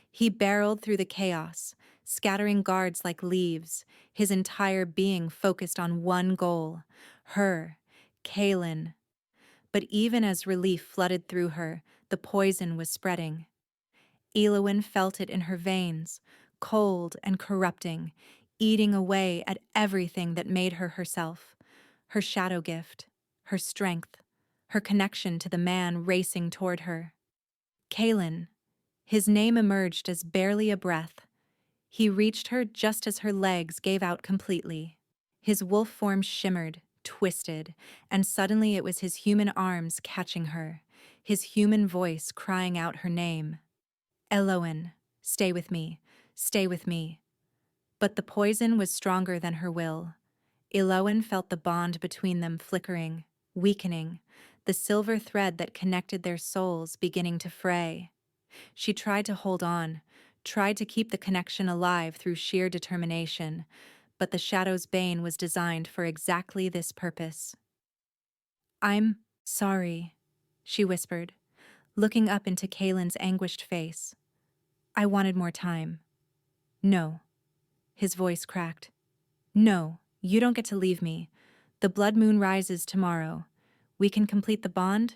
He barreled through the chaos, scattering guards like leaves, his entire being focused on one goal, her, Kaelin. But even as relief flooded through her, the poison was spreading. Elowyn felt it in her veins, cold and corrupting, eating away at everything that made her herself, her shadow gift, her strength, her connection to the man racing toward her. Kaelin. His name emerged as barely a breath. He reached her just as her legs gave out completely. His wolf form shimmered, twisted, and suddenly it was his human arms catching her, his human voice crying out her name. Elowyn, stay with me, stay with me. But the poison was stronger than her will. Elowyn felt the bond between them flickering, weakening, the silver thread that connected their souls beginning to fray. She tried to hold on, tried to keep the connection alive through sheer determination, but the Shadow's Bane was designed for exactly this purpose. I'm Sorry, she whispered, looking up into Kaylin's anguished face. I wanted more time. No. His voice cracked. No, you don't get to leave me. The blood moon rises tomorrow. We can complete the bond,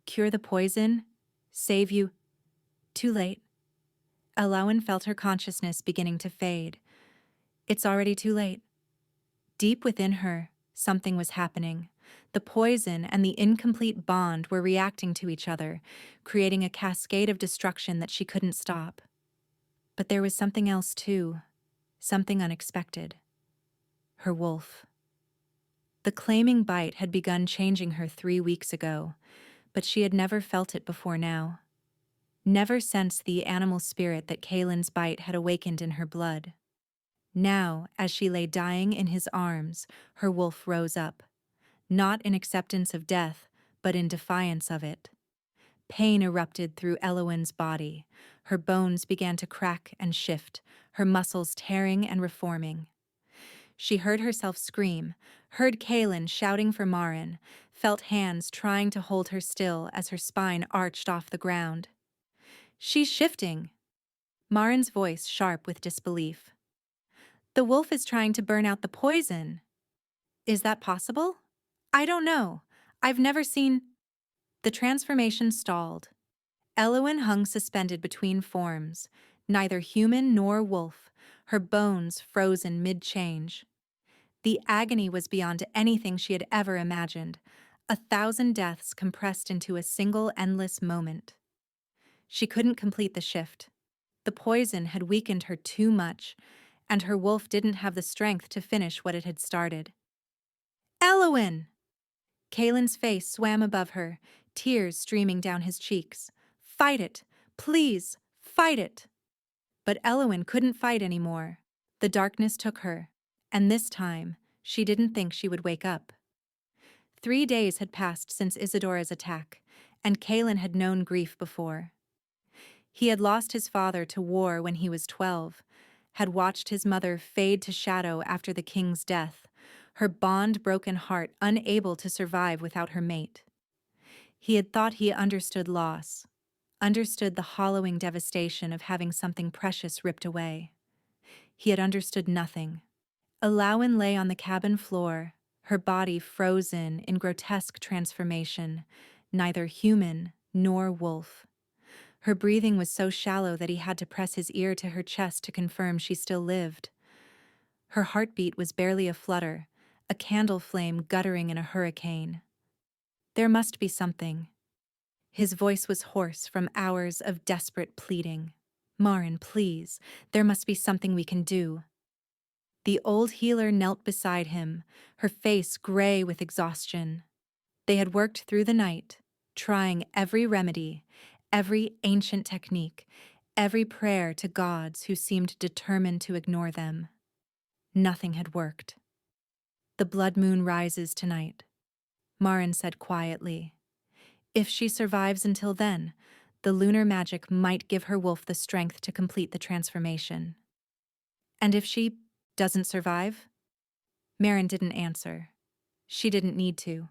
cure the poison, save you. Too late. Elowen felt her consciousness beginning to fade. It's already too late. Deep within her, something was happening. The poison and the incomplete bond were reacting to each other, creating a cascade of destruction that she couldn't stop. But there was something else too, something unexpected. Her wolf. The claiming bite had begun changing her 3 weeks ago, but she had never felt it before now. Never sensed the animal spirit that Kaylin's bite had awakened in her blood. Now, as she lay dying in his arms, her wolf rose up. Not in acceptance of death, but in defiance of it. Pain erupted through Elowen's body. Her bones began to crack and shift, her muscles tearing and reforming. She heard herself scream, heard Kaylin shouting for Marin, felt hands trying to hold her still as her spine arched off the ground. She's shifting. Marin's voice sharp with disbelief. The wolf is trying to burn out the poison. Is that possible? I don't know. I've never seen... The transformation stalled. Elowen hung suspended between forms, neither human nor wolf, her bones frozen mid-change. The agony was beyond anything she had ever imagined, 1,000 deaths compressed into a single endless moment. She couldn't complete the shift. The poison had weakened her too much, and her wolf didn't have the strength to finish what it had started. Elowen! Kaylin's face swam above her, tears streaming down his cheeks. Fight it! Please, fight it! But Elowen couldn't fight anymore. The darkness took her, and this time, she didn't think she would wake up. 3 days had passed since Isidora's attack, and Kaylin had known grief before. He had lost his father to war when he was 12, had watched his mother fade to shadow after the king's death, her bond-broken heart unable to survive without her mate. He had thought he understood loss, understood the hollowing devastation of having something precious ripped away. He had understood nothing. Elowen lay on the cabin floor, her body frozen in grotesque transformation, neither human nor wolf. Her breathing was so shallow that he had to press his ear to her chest to confirm she still lived. Her heartbeat was barely a flutter, a candle flame guttering in a hurricane. There must be something. His voice was hoarse from hours of desperate pleading. Marin, please, there must be something we can do. The old healer knelt beside him, her face gray with exhaustion. They had worked through the night, trying every remedy, every ancient technique, every prayer to gods who seemed determined to ignore them. Nothing had worked. The blood moon rises tonight, Marin said quietly. If she survives until then, the lunar magic might give her wolf the strength to complete the transformation. And if she doesn't survive? Marin didn't answer. She didn't need to.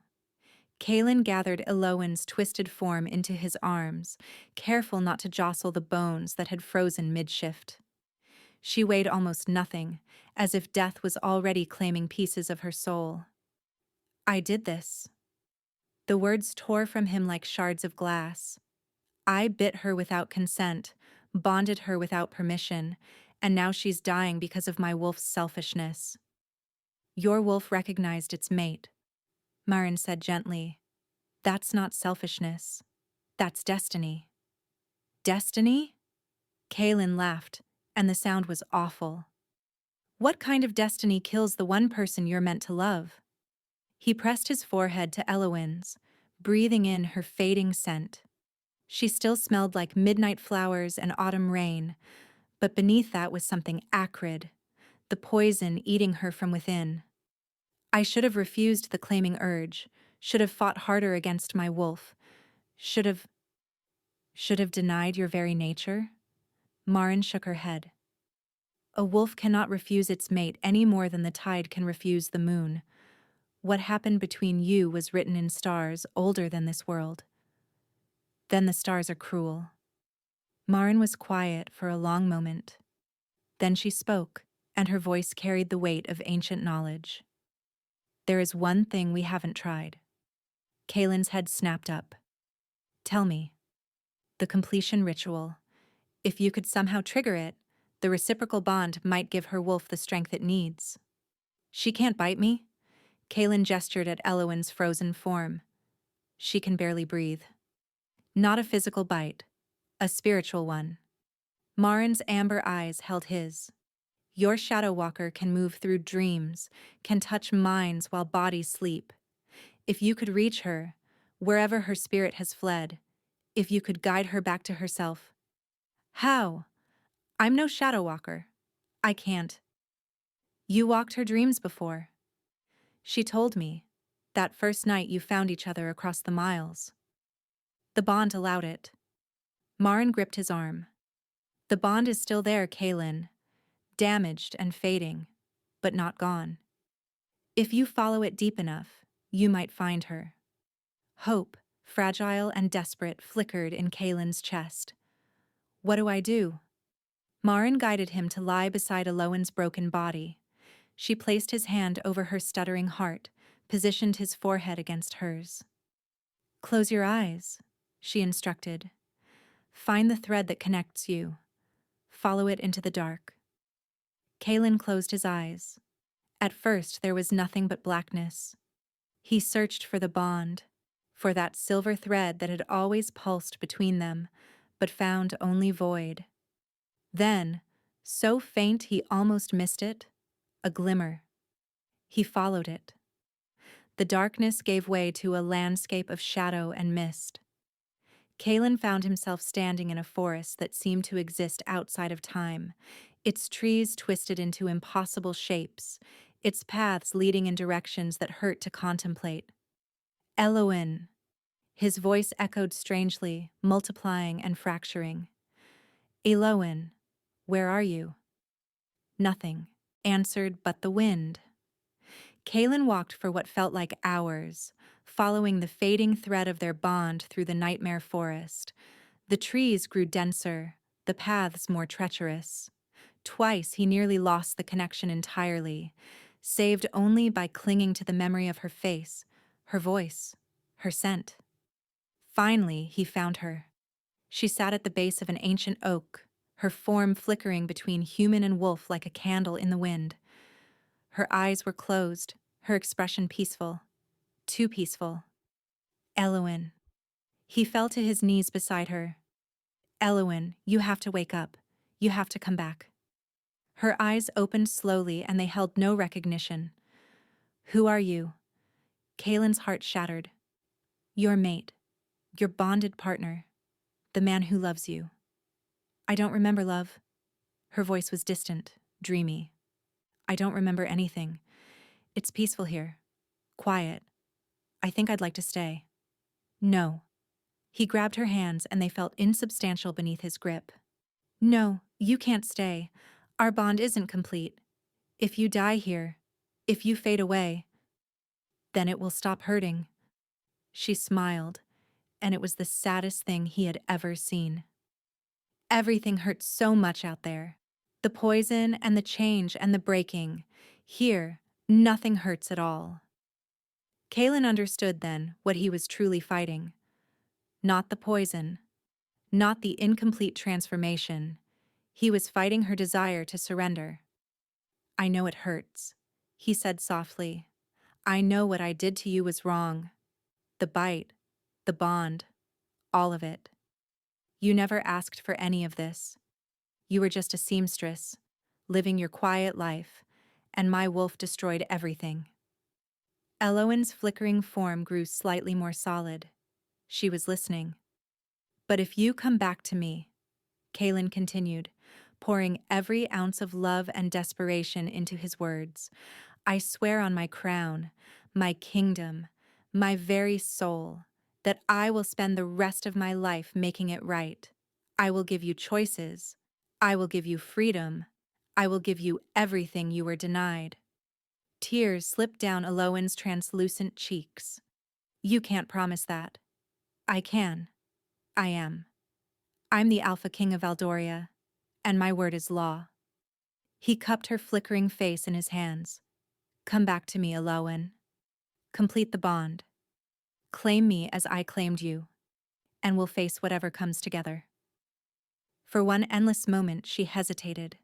Kaylin gathered Elowen's twisted form into his arms, careful not to jostle the bones that had frozen mid-shift. She weighed almost nothing, as if death was already claiming pieces of her soul. I did this. The words tore from him like shards of glass. I bit her without consent, bonded her without permission, and now she's dying because of my wolf's selfishness. Your wolf recognized its mate, Marin said gently. That's not selfishness. That's destiny. Destiny? Kaylin laughed, and the sound was awful. What kind of destiny kills the one person you're meant to love? He pressed his forehead to Elowen's, breathing in her fading scent. She still smelled like midnight flowers and autumn rain, but beneath that was something acrid, the poison eating her from within. I should have refused the claiming urge, should have fought harder against my wolf, should have denied your very nature? Marin shook her head. A wolf cannot refuse its mate any more than the tide can refuse the moon. What happened between you was written in stars older than this world. Then the stars are cruel. Marin was quiet for a long moment. Then she spoke, and her voice carried the weight of ancient knowledge. There is one thing we haven't tried. Kaylin's head snapped up. Tell me. The completion ritual. If you could somehow trigger it, the reciprocal bond might give her wolf the strength it needs. She can't bite me. Kaylin gestured at Elowen's frozen form. She can barely breathe. Not a physical bite, a spiritual one. Marin's amber eyes held his. Your shadow walker can move through dreams, can touch minds while bodies sleep. If you could reach her, wherever her spirit has fled, if you could guide her back to herself. How? I'm no shadow walker. I can't. You walked her dreams before. She told me, that first night you found each other across the miles. The bond allowed it. Marin gripped his arm. The bond is still there, Kaylin. Damaged and fading, but not gone. If you follow it deep enough, you might find her. Hope, fragile and desperate, flickered in Kaylin's chest. What do I do? Marin guided him to lie beside Elowen's broken body. She placed his hand over her stuttering heart, positioned his forehead against hers. Close your eyes, she instructed. Find the thread that connects you. Follow it into the dark. Kaylin closed his eyes. At first, there was nothing but blackness. He searched for the bond, for that silver thread that had always pulsed between them, but found only void. Then, so faint he almost missed it, a glimmer. He followed it. The darkness gave way to a landscape of shadow and mist. Kaylin found himself standing in a forest that seemed to exist outside of time, its trees twisted into impossible shapes, its paths leading in directions that hurt to contemplate. Elowen! His voice echoed strangely, multiplying and fracturing. Elowen, where are you? Nothing answered but the wind. Kaylin walked for what felt like hours, following the fading thread of their bond through the nightmare forest. The trees grew denser, the paths more treacherous. Twice he nearly lost the connection entirely, saved only by clinging to the memory of her face, her voice, her scent. Finally, he found her. She sat at the base of an ancient oak, her form flickering between human and wolf like a candle in the wind. Her eyes were closed, her expression peaceful. Too peaceful. Elowen. He fell to his knees beside her. Elowen, you have to wake up. You have to come back. Her eyes opened slowly and they held no recognition. Who are you? Kaylin's heart shattered. Your mate. Your bonded partner. The man who loves you. I don't remember, love. Her voice was distant, dreamy. I don't remember anything. It's peaceful here. Quiet. I think I'd like to stay. No. He grabbed her hands and they felt insubstantial beneath his grip. No, you can't stay. Our bond isn't complete. If you die here, if you fade away, then it will stop hurting. She smiled, and it was the saddest thing he had ever seen. Everything hurt so much out there. The poison and the change and the breaking. Here, nothing hurts at all. Kaylin understood then what he was truly fighting. Not the poison, not the incomplete transformation. He was fighting her desire to surrender. I know it hurts, he said softly. I know what I did to you was wrong. The bite, the bond, all of it. You never asked for any of this. You were just a seamstress, living your quiet life, and my wolf destroyed everything. Elowen's flickering form grew slightly more solid. She was listening. But if you come back to me, Kaylin continued, pouring every ounce of love and desperation into his words, I swear on my crown, my kingdom, my very soul, that I will spend the rest of my life making it right. I will give you choices. I will give you freedom. I will give you everything you were denied. Tears slipped down Elowen's translucent cheeks. You can't promise that. I can. I am. I'm the Alpha King of Aldoria, and my word is law. He cupped her flickering face in his hands. Come back to me, Elowen. Complete the bond. Claim me as I claimed you, and we'll face whatever comes together. For one endless moment she hesitated.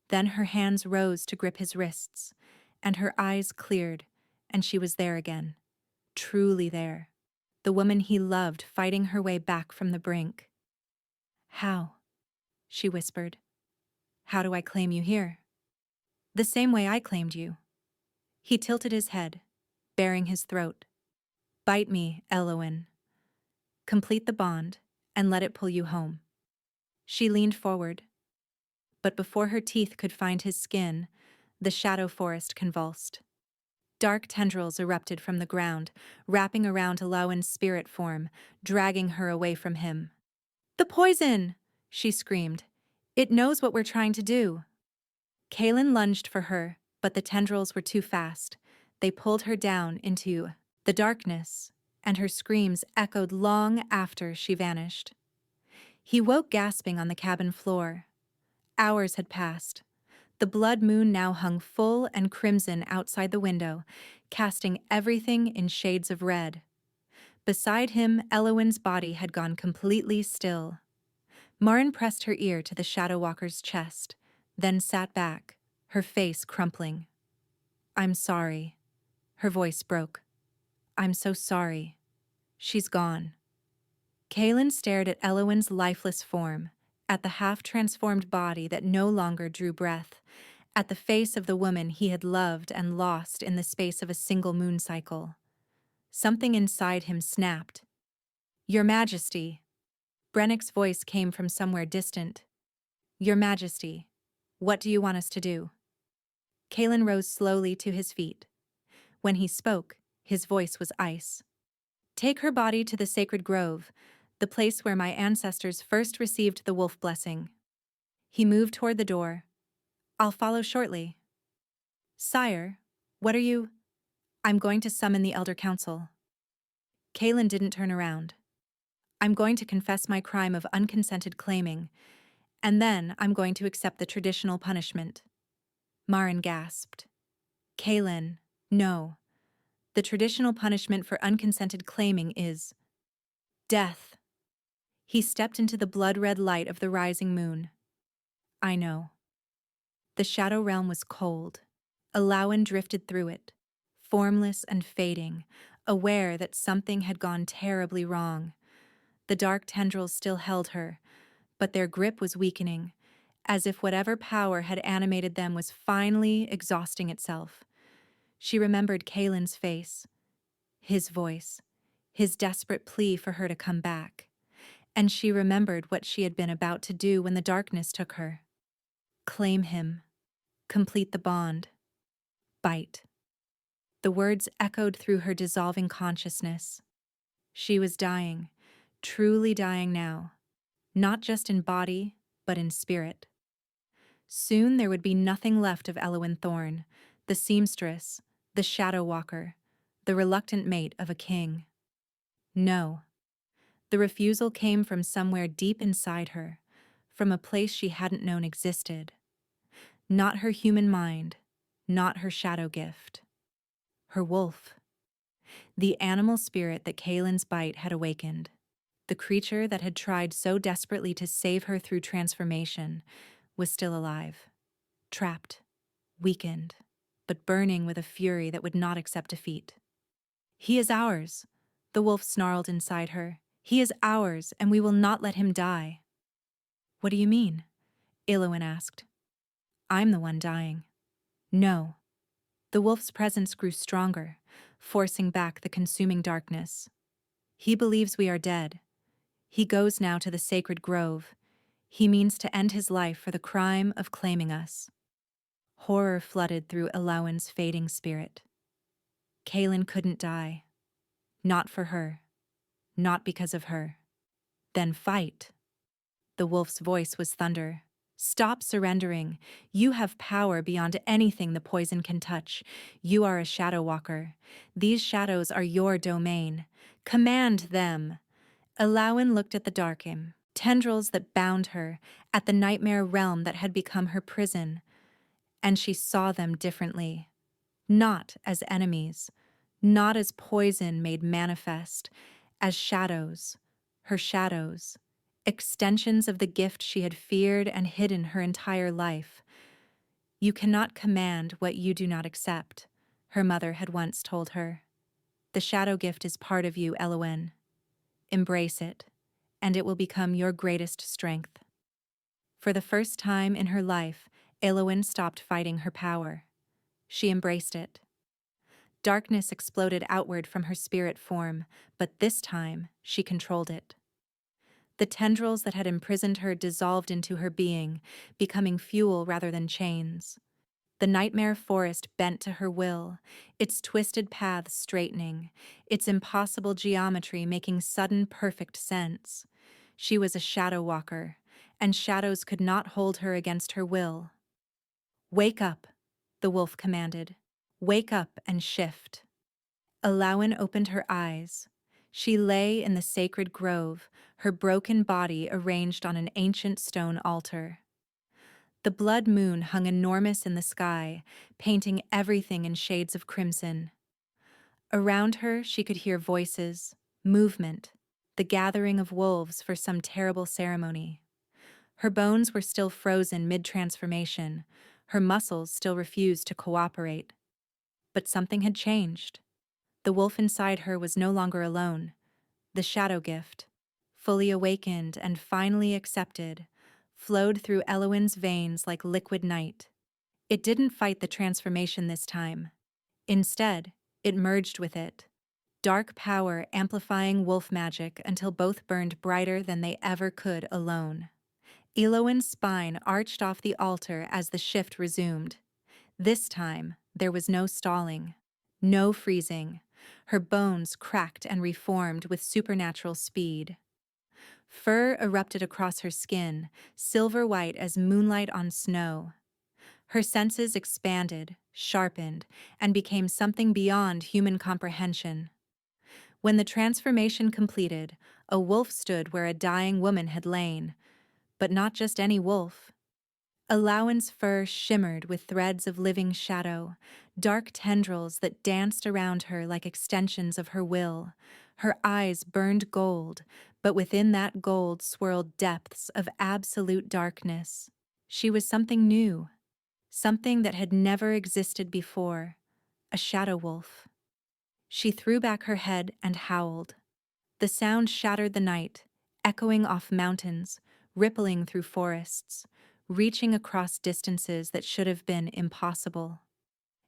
Then her hands rose to grip his wrists, and her eyes cleared, and she was there again. Truly there. The woman he loved fighting her way back from the brink. How? She whispered. How do I claim you here? The same way I claimed you. He tilted his head, baring his throat. Bite me, Elowen. Complete the bond, and let it pull you home. She leaned forward. But before her teeth could find his skin, the shadow forest convulsed. Dark tendrils erupted from the ground, wrapping around Elowen's spirit form, dragging her away from him. The poison! She screamed. It knows what we're trying to do. Kaelin lunged for her, but the tendrils were too fast. They pulled her down into the darkness, and her screams echoed long after she vanished. He woke gasping on the cabin floor. Hours had passed. The blood moon now hung full and crimson outside the window, casting everything in shades of red. Beside him, Elowen's body had gone completely still. Marin pressed her ear to the Shadow Walker's chest, then sat back, her face crumpling. I'm sorry. Her voice broke. I'm so sorry. She's gone. Kaelin stared at Elowen's lifeless form, at the half-transformed body that no longer drew breath, at the face of the woman he had loved and lost in the space of a single moon cycle. Something inside him snapped. Your Majesty. Brennick's voice came from somewhere distant. Your Majesty, what do you want us to do? Kaelin rose slowly to his feet. When he spoke, his voice was ice. Take her body to the sacred grove, the place where my ancestors first received the wolf blessing. He moved toward the door. I'll follow shortly. Sire, what are you? I'm going to summon the Elder Council. Kaelin didn't turn around. I'm going to confess my crime of unconsented claiming, and then I'm going to accept the traditional punishment. Marin gasped. Kaelin, no. The traditional punishment for unconsented claiming is death. He stepped into the blood-red light of the rising moon. I know. The shadow realm was cold. Elowen drifted through it, formless and fading, aware that something had gone terribly wrong. The dark tendrils still held her, but their grip was weakening, as if whatever power had animated them was finally exhausting itself. She remembered Kaelin's face, his voice, his desperate plea for her to come back. And she remembered what she had been about to do when the darkness took her. Claim him. Complete the bond. Bite. The words echoed through her dissolving consciousness. She was dying, truly dying now, not just in body, but in spirit. Soon there would be nothing left of Elowen Thorne, the seamstress, the shadow walker, the reluctant mate of a king. No. The refusal came from somewhere deep inside her, from a place she hadn't known existed. Not her human mind, not her shadow gift. Her wolf. The animal spirit that Kaelin's bite had awakened. The creature that had tried so desperately to save her through transformation was still alive. Trapped, weakened, but burning with a fury that would not accept defeat. He is ours, the wolf snarled inside her. He is ours, and we will not let him die. What do you mean? Elowen asked. I'm the one dying. No. The wolf's presence grew stronger, forcing back the consuming darkness. He believes we are dead. He goes now to the sacred grove. He means to end his life for the crime of claiming us. Horror flooded through Elowen's fading spirit. Kaelin couldn't die. Not for her. Not because of her. Then fight. The wolf's voice was thunder. Stop surrendering. You have power beyond anything the poison can touch. You are a shadow walker. These shadows are your domain. Command them. Elowin looked at the Darkim, tendrils that bound her, at the nightmare realm that had become her prison, and she saw them differently. Not as enemies, not as poison made manifest, as shadows, her shadows, extensions of the gift she had feared and hidden her entire life. You cannot command what you do not accept, her mother had once told her. The shadow gift is part of you, Elowin. Embrace it, and it will become your greatest strength. For the first time in her life, Elowin stopped fighting her power. She embraced it. Darkness exploded outward from her spirit form, but this time she controlled it. The tendrils that had imprisoned her dissolved into her being, becoming fuel rather than chains. The nightmare forest bent to her will, its twisted paths straightening, its impossible geometry making sudden perfect sense. She was a shadow walker, and shadows could not hold her against her will. "Wake up," the wolf commanded. "Wake up and shift." Elowin opened her eyes. She lay in the sacred grove, her broken body arranged on an ancient stone altar. The blood moon hung enormous in the sky, painting everything in shades of crimson. Around her she could hear voices, movement, the gathering of wolves for some terrible ceremony. Her bones were still frozen mid-transformation, her muscles still refused to cooperate. But something had changed. The wolf inside her was no longer alone. The shadow gift, fully awakened and finally accepted, flowed through Elowin's veins like liquid night. It didn't fight the transformation this time. Instead, it merged with it. Dark power amplifying wolf magic until both burned brighter than they ever could alone. Elowin's spine arched off the altar as the shift resumed. This time, there was no stalling, no freezing. Her bones cracked and reformed with supernatural speed. Fur erupted across her skin, silver white as moonlight on snow. Her senses expanded, sharpened, and became something beyond human comprehension. When the transformation completed, a wolf stood where a dying woman had lain, but not just any wolf. Elowin's fur shimmered with threads of living shadow, dark tendrils that danced around her like extensions of her will. Her eyes burned gold, but within that gold swirled depths of absolute darkness. She was something new, something that had never existed before, a shadow wolf. She threw back her head and howled. The sound shattered the night, echoing off mountains, rippling through forests, reaching across distances that should have been impossible.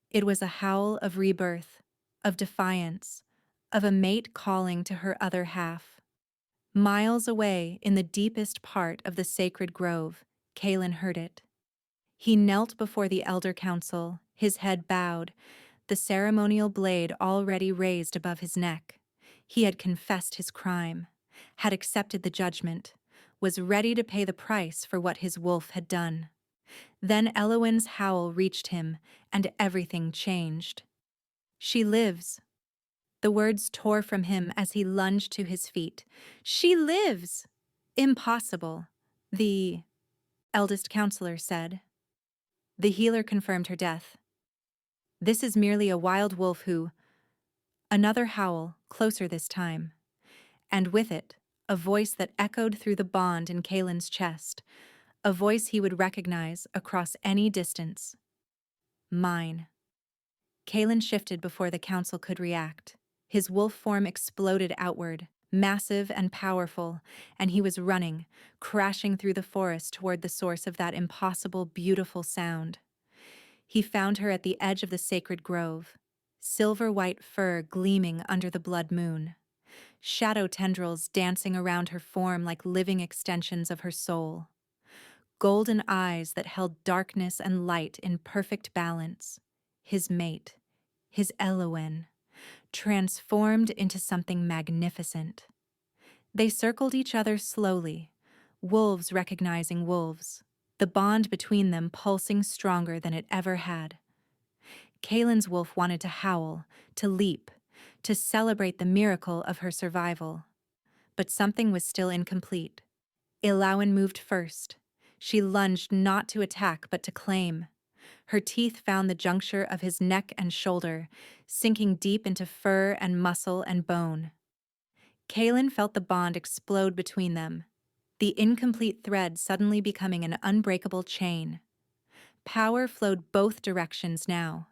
It was a howl of rebirth, of defiance, of a mate calling to her other half. Miles away, in the deepest part of the sacred grove, Kaelin heard it. He knelt before the elder council, his head bowed, the ceremonial blade already raised above his neck. He had confessed his crime, had accepted the judgment, was ready to pay the price for what his wolf had done. Then Elowin's howl reached him, and everything changed. "She lives." The words tore from him as he lunged to his feet. "She lives!" "Impossible," the eldest counselor said. The healer confirmed her death. "This is merely a wild wolf who—" Another howl, closer this time. And with it, a voice that echoed through the bond in Kaelin's chest, a voice he would recognize across any distance. "Mine." Kaelin shifted before the council could react. His wolf form exploded outward, massive and powerful, and he was running, crashing through the forest toward the source of that impossible, beautiful sound. He found her at the edge of the sacred grove, silver-white fur gleaming under the blood moon, shadow tendrils dancing around her form like living extensions of her soul, golden eyes that held darkness and light in perfect balance. His mate, his Elowin, transformed into something magnificent. They circled each other slowly, wolves recognizing wolves, the bond between them pulsing stronger than it ever had. Kaylin's wolf wanted to howl, to leap, to celebrate the miracle of her survival. But something was still incomplete. Ilawen moved first. She lunged not to attack but to claim. Her teeth found the juncture of his neck and shoulder, sinking deep into fur and muscle and bone. Kaylin felt the bond explode between them, the incomplete thread suddenly becoming an unbreakable chain. Power flowed both directions now.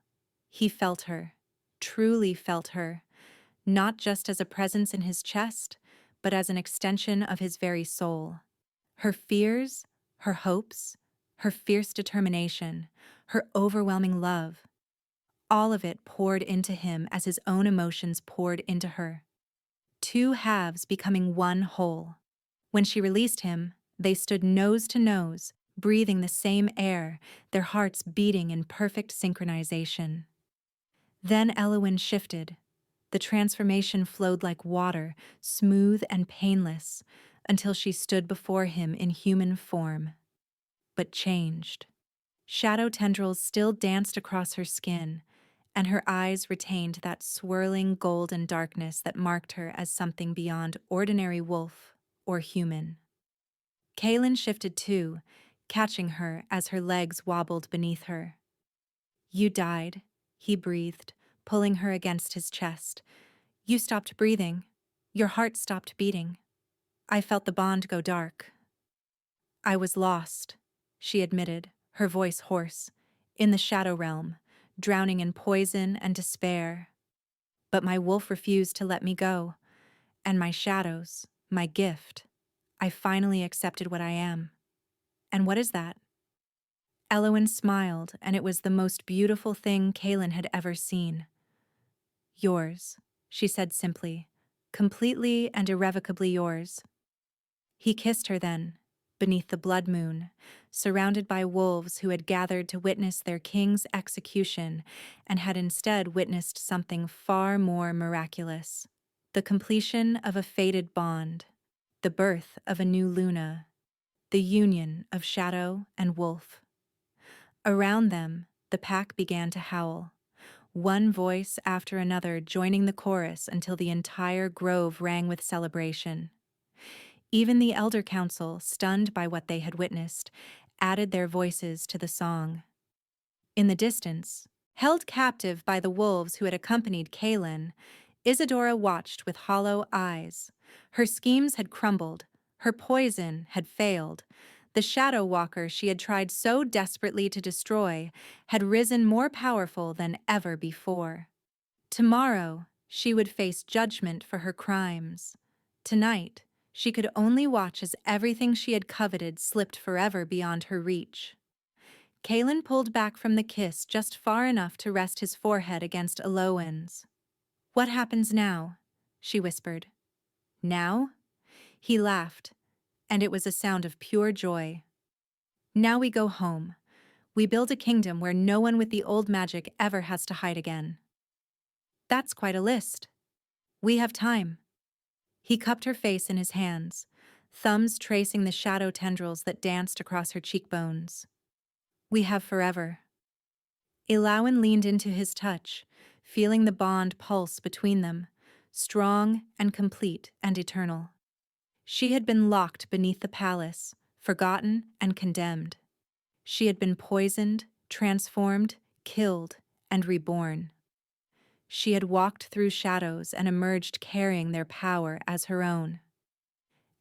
He felt her, truly felt her, not just as a presence in his chest, but as an extension of his very soul. Her fears, her hopes, her fierce determination, her overwhelming love, all of it poured into him as his own emotions poured into her. Two halves becoming one whole. When she released him, they stood nose to nose, breathing the same air, their hearts beating in perfect synchronization. Then Elowen shifted. The transformation flowed like water, smooth and painless, until she stood before him in human form. But changed. Shadow tendrils still danced across her skin, and her eyes retained that swirling golden darkness that marked her as something beyond ordinary wolf or human. Kaylin shifted too, catching her as her legs wobbled beneath her. "You died," he breathed, pulling her against his chest. "You stopped breathing. Your heart stopped beating. I felt the bond go dark." "I was lost," she admitted, her voice hoarse, "in the shadow realm, drowning in poison and despair. But my wolf refused to let me go, and my shadows, my gift, I finally accepted what I am." "And what is that?" Elowen smiled, and it was the most beautiful thing Kaylin had ever seen. "Yours," she said simply, "completely and irrevocably yours." He kissed her then, beneath the blood moon, surrounded by wolves who had gathered to witness their king's execution and had instead witnessed something far more miraculous: the completion of a fated bond, the birth of a new Luna, the union of shadow and wolf. Around them, the pack began to howl, one voice after another joining the chorus until the entire grove rang with celebration. Even the Elder Council, stunned by what they had witnessed, added their voices to the song. In the distance, held captive by the wolves who had accompanied Kaylin, Isadora watched with hollow eyes. Her schemes had crumbled, her poison had failed. The Shadow Walker she had tried so desperately to destroy had risen more powerful than ever before. Tomorrow, she would face judgment for her crimes. Tonight, she could only watch as everything she had coveted slipped forever beyond her reach. Kaylin pulled back from the kiss just far enough to rest his forehead against Elowen's. "What happens now?" she whispered. "Now?" He laughed, and it was a sound of pure joy. "Now we go home. We build a kingdom where no one with the old magic ever has to hide again." "That's quite a list." "We have time." He cupped her face in his hands, thumbs tracing the shadow tendrils that danced across her cheekbones. "We have forever." Ilawen leaned into his touch, feeling the bond pulse between them, strong and complete and eternal. She had been locked beneath the palace, forgotten and condemned. She had been poisoned, transformed, killed, and reborn. She had walked through shadows and emerged carrying their power as her own.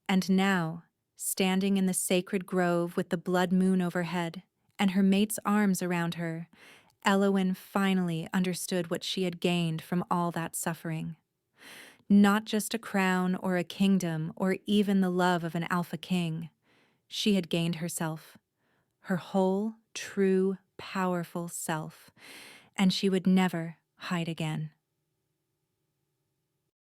And now, standing in the sacred grove with the blood moon overhead and her mate's arms around her, Elowen finally understood what she had gained from all that suffering. Not just a crown or a kingdom or even the love of an alpha king. She had gained herself, her whole, true, powerful self, and she would never hide again.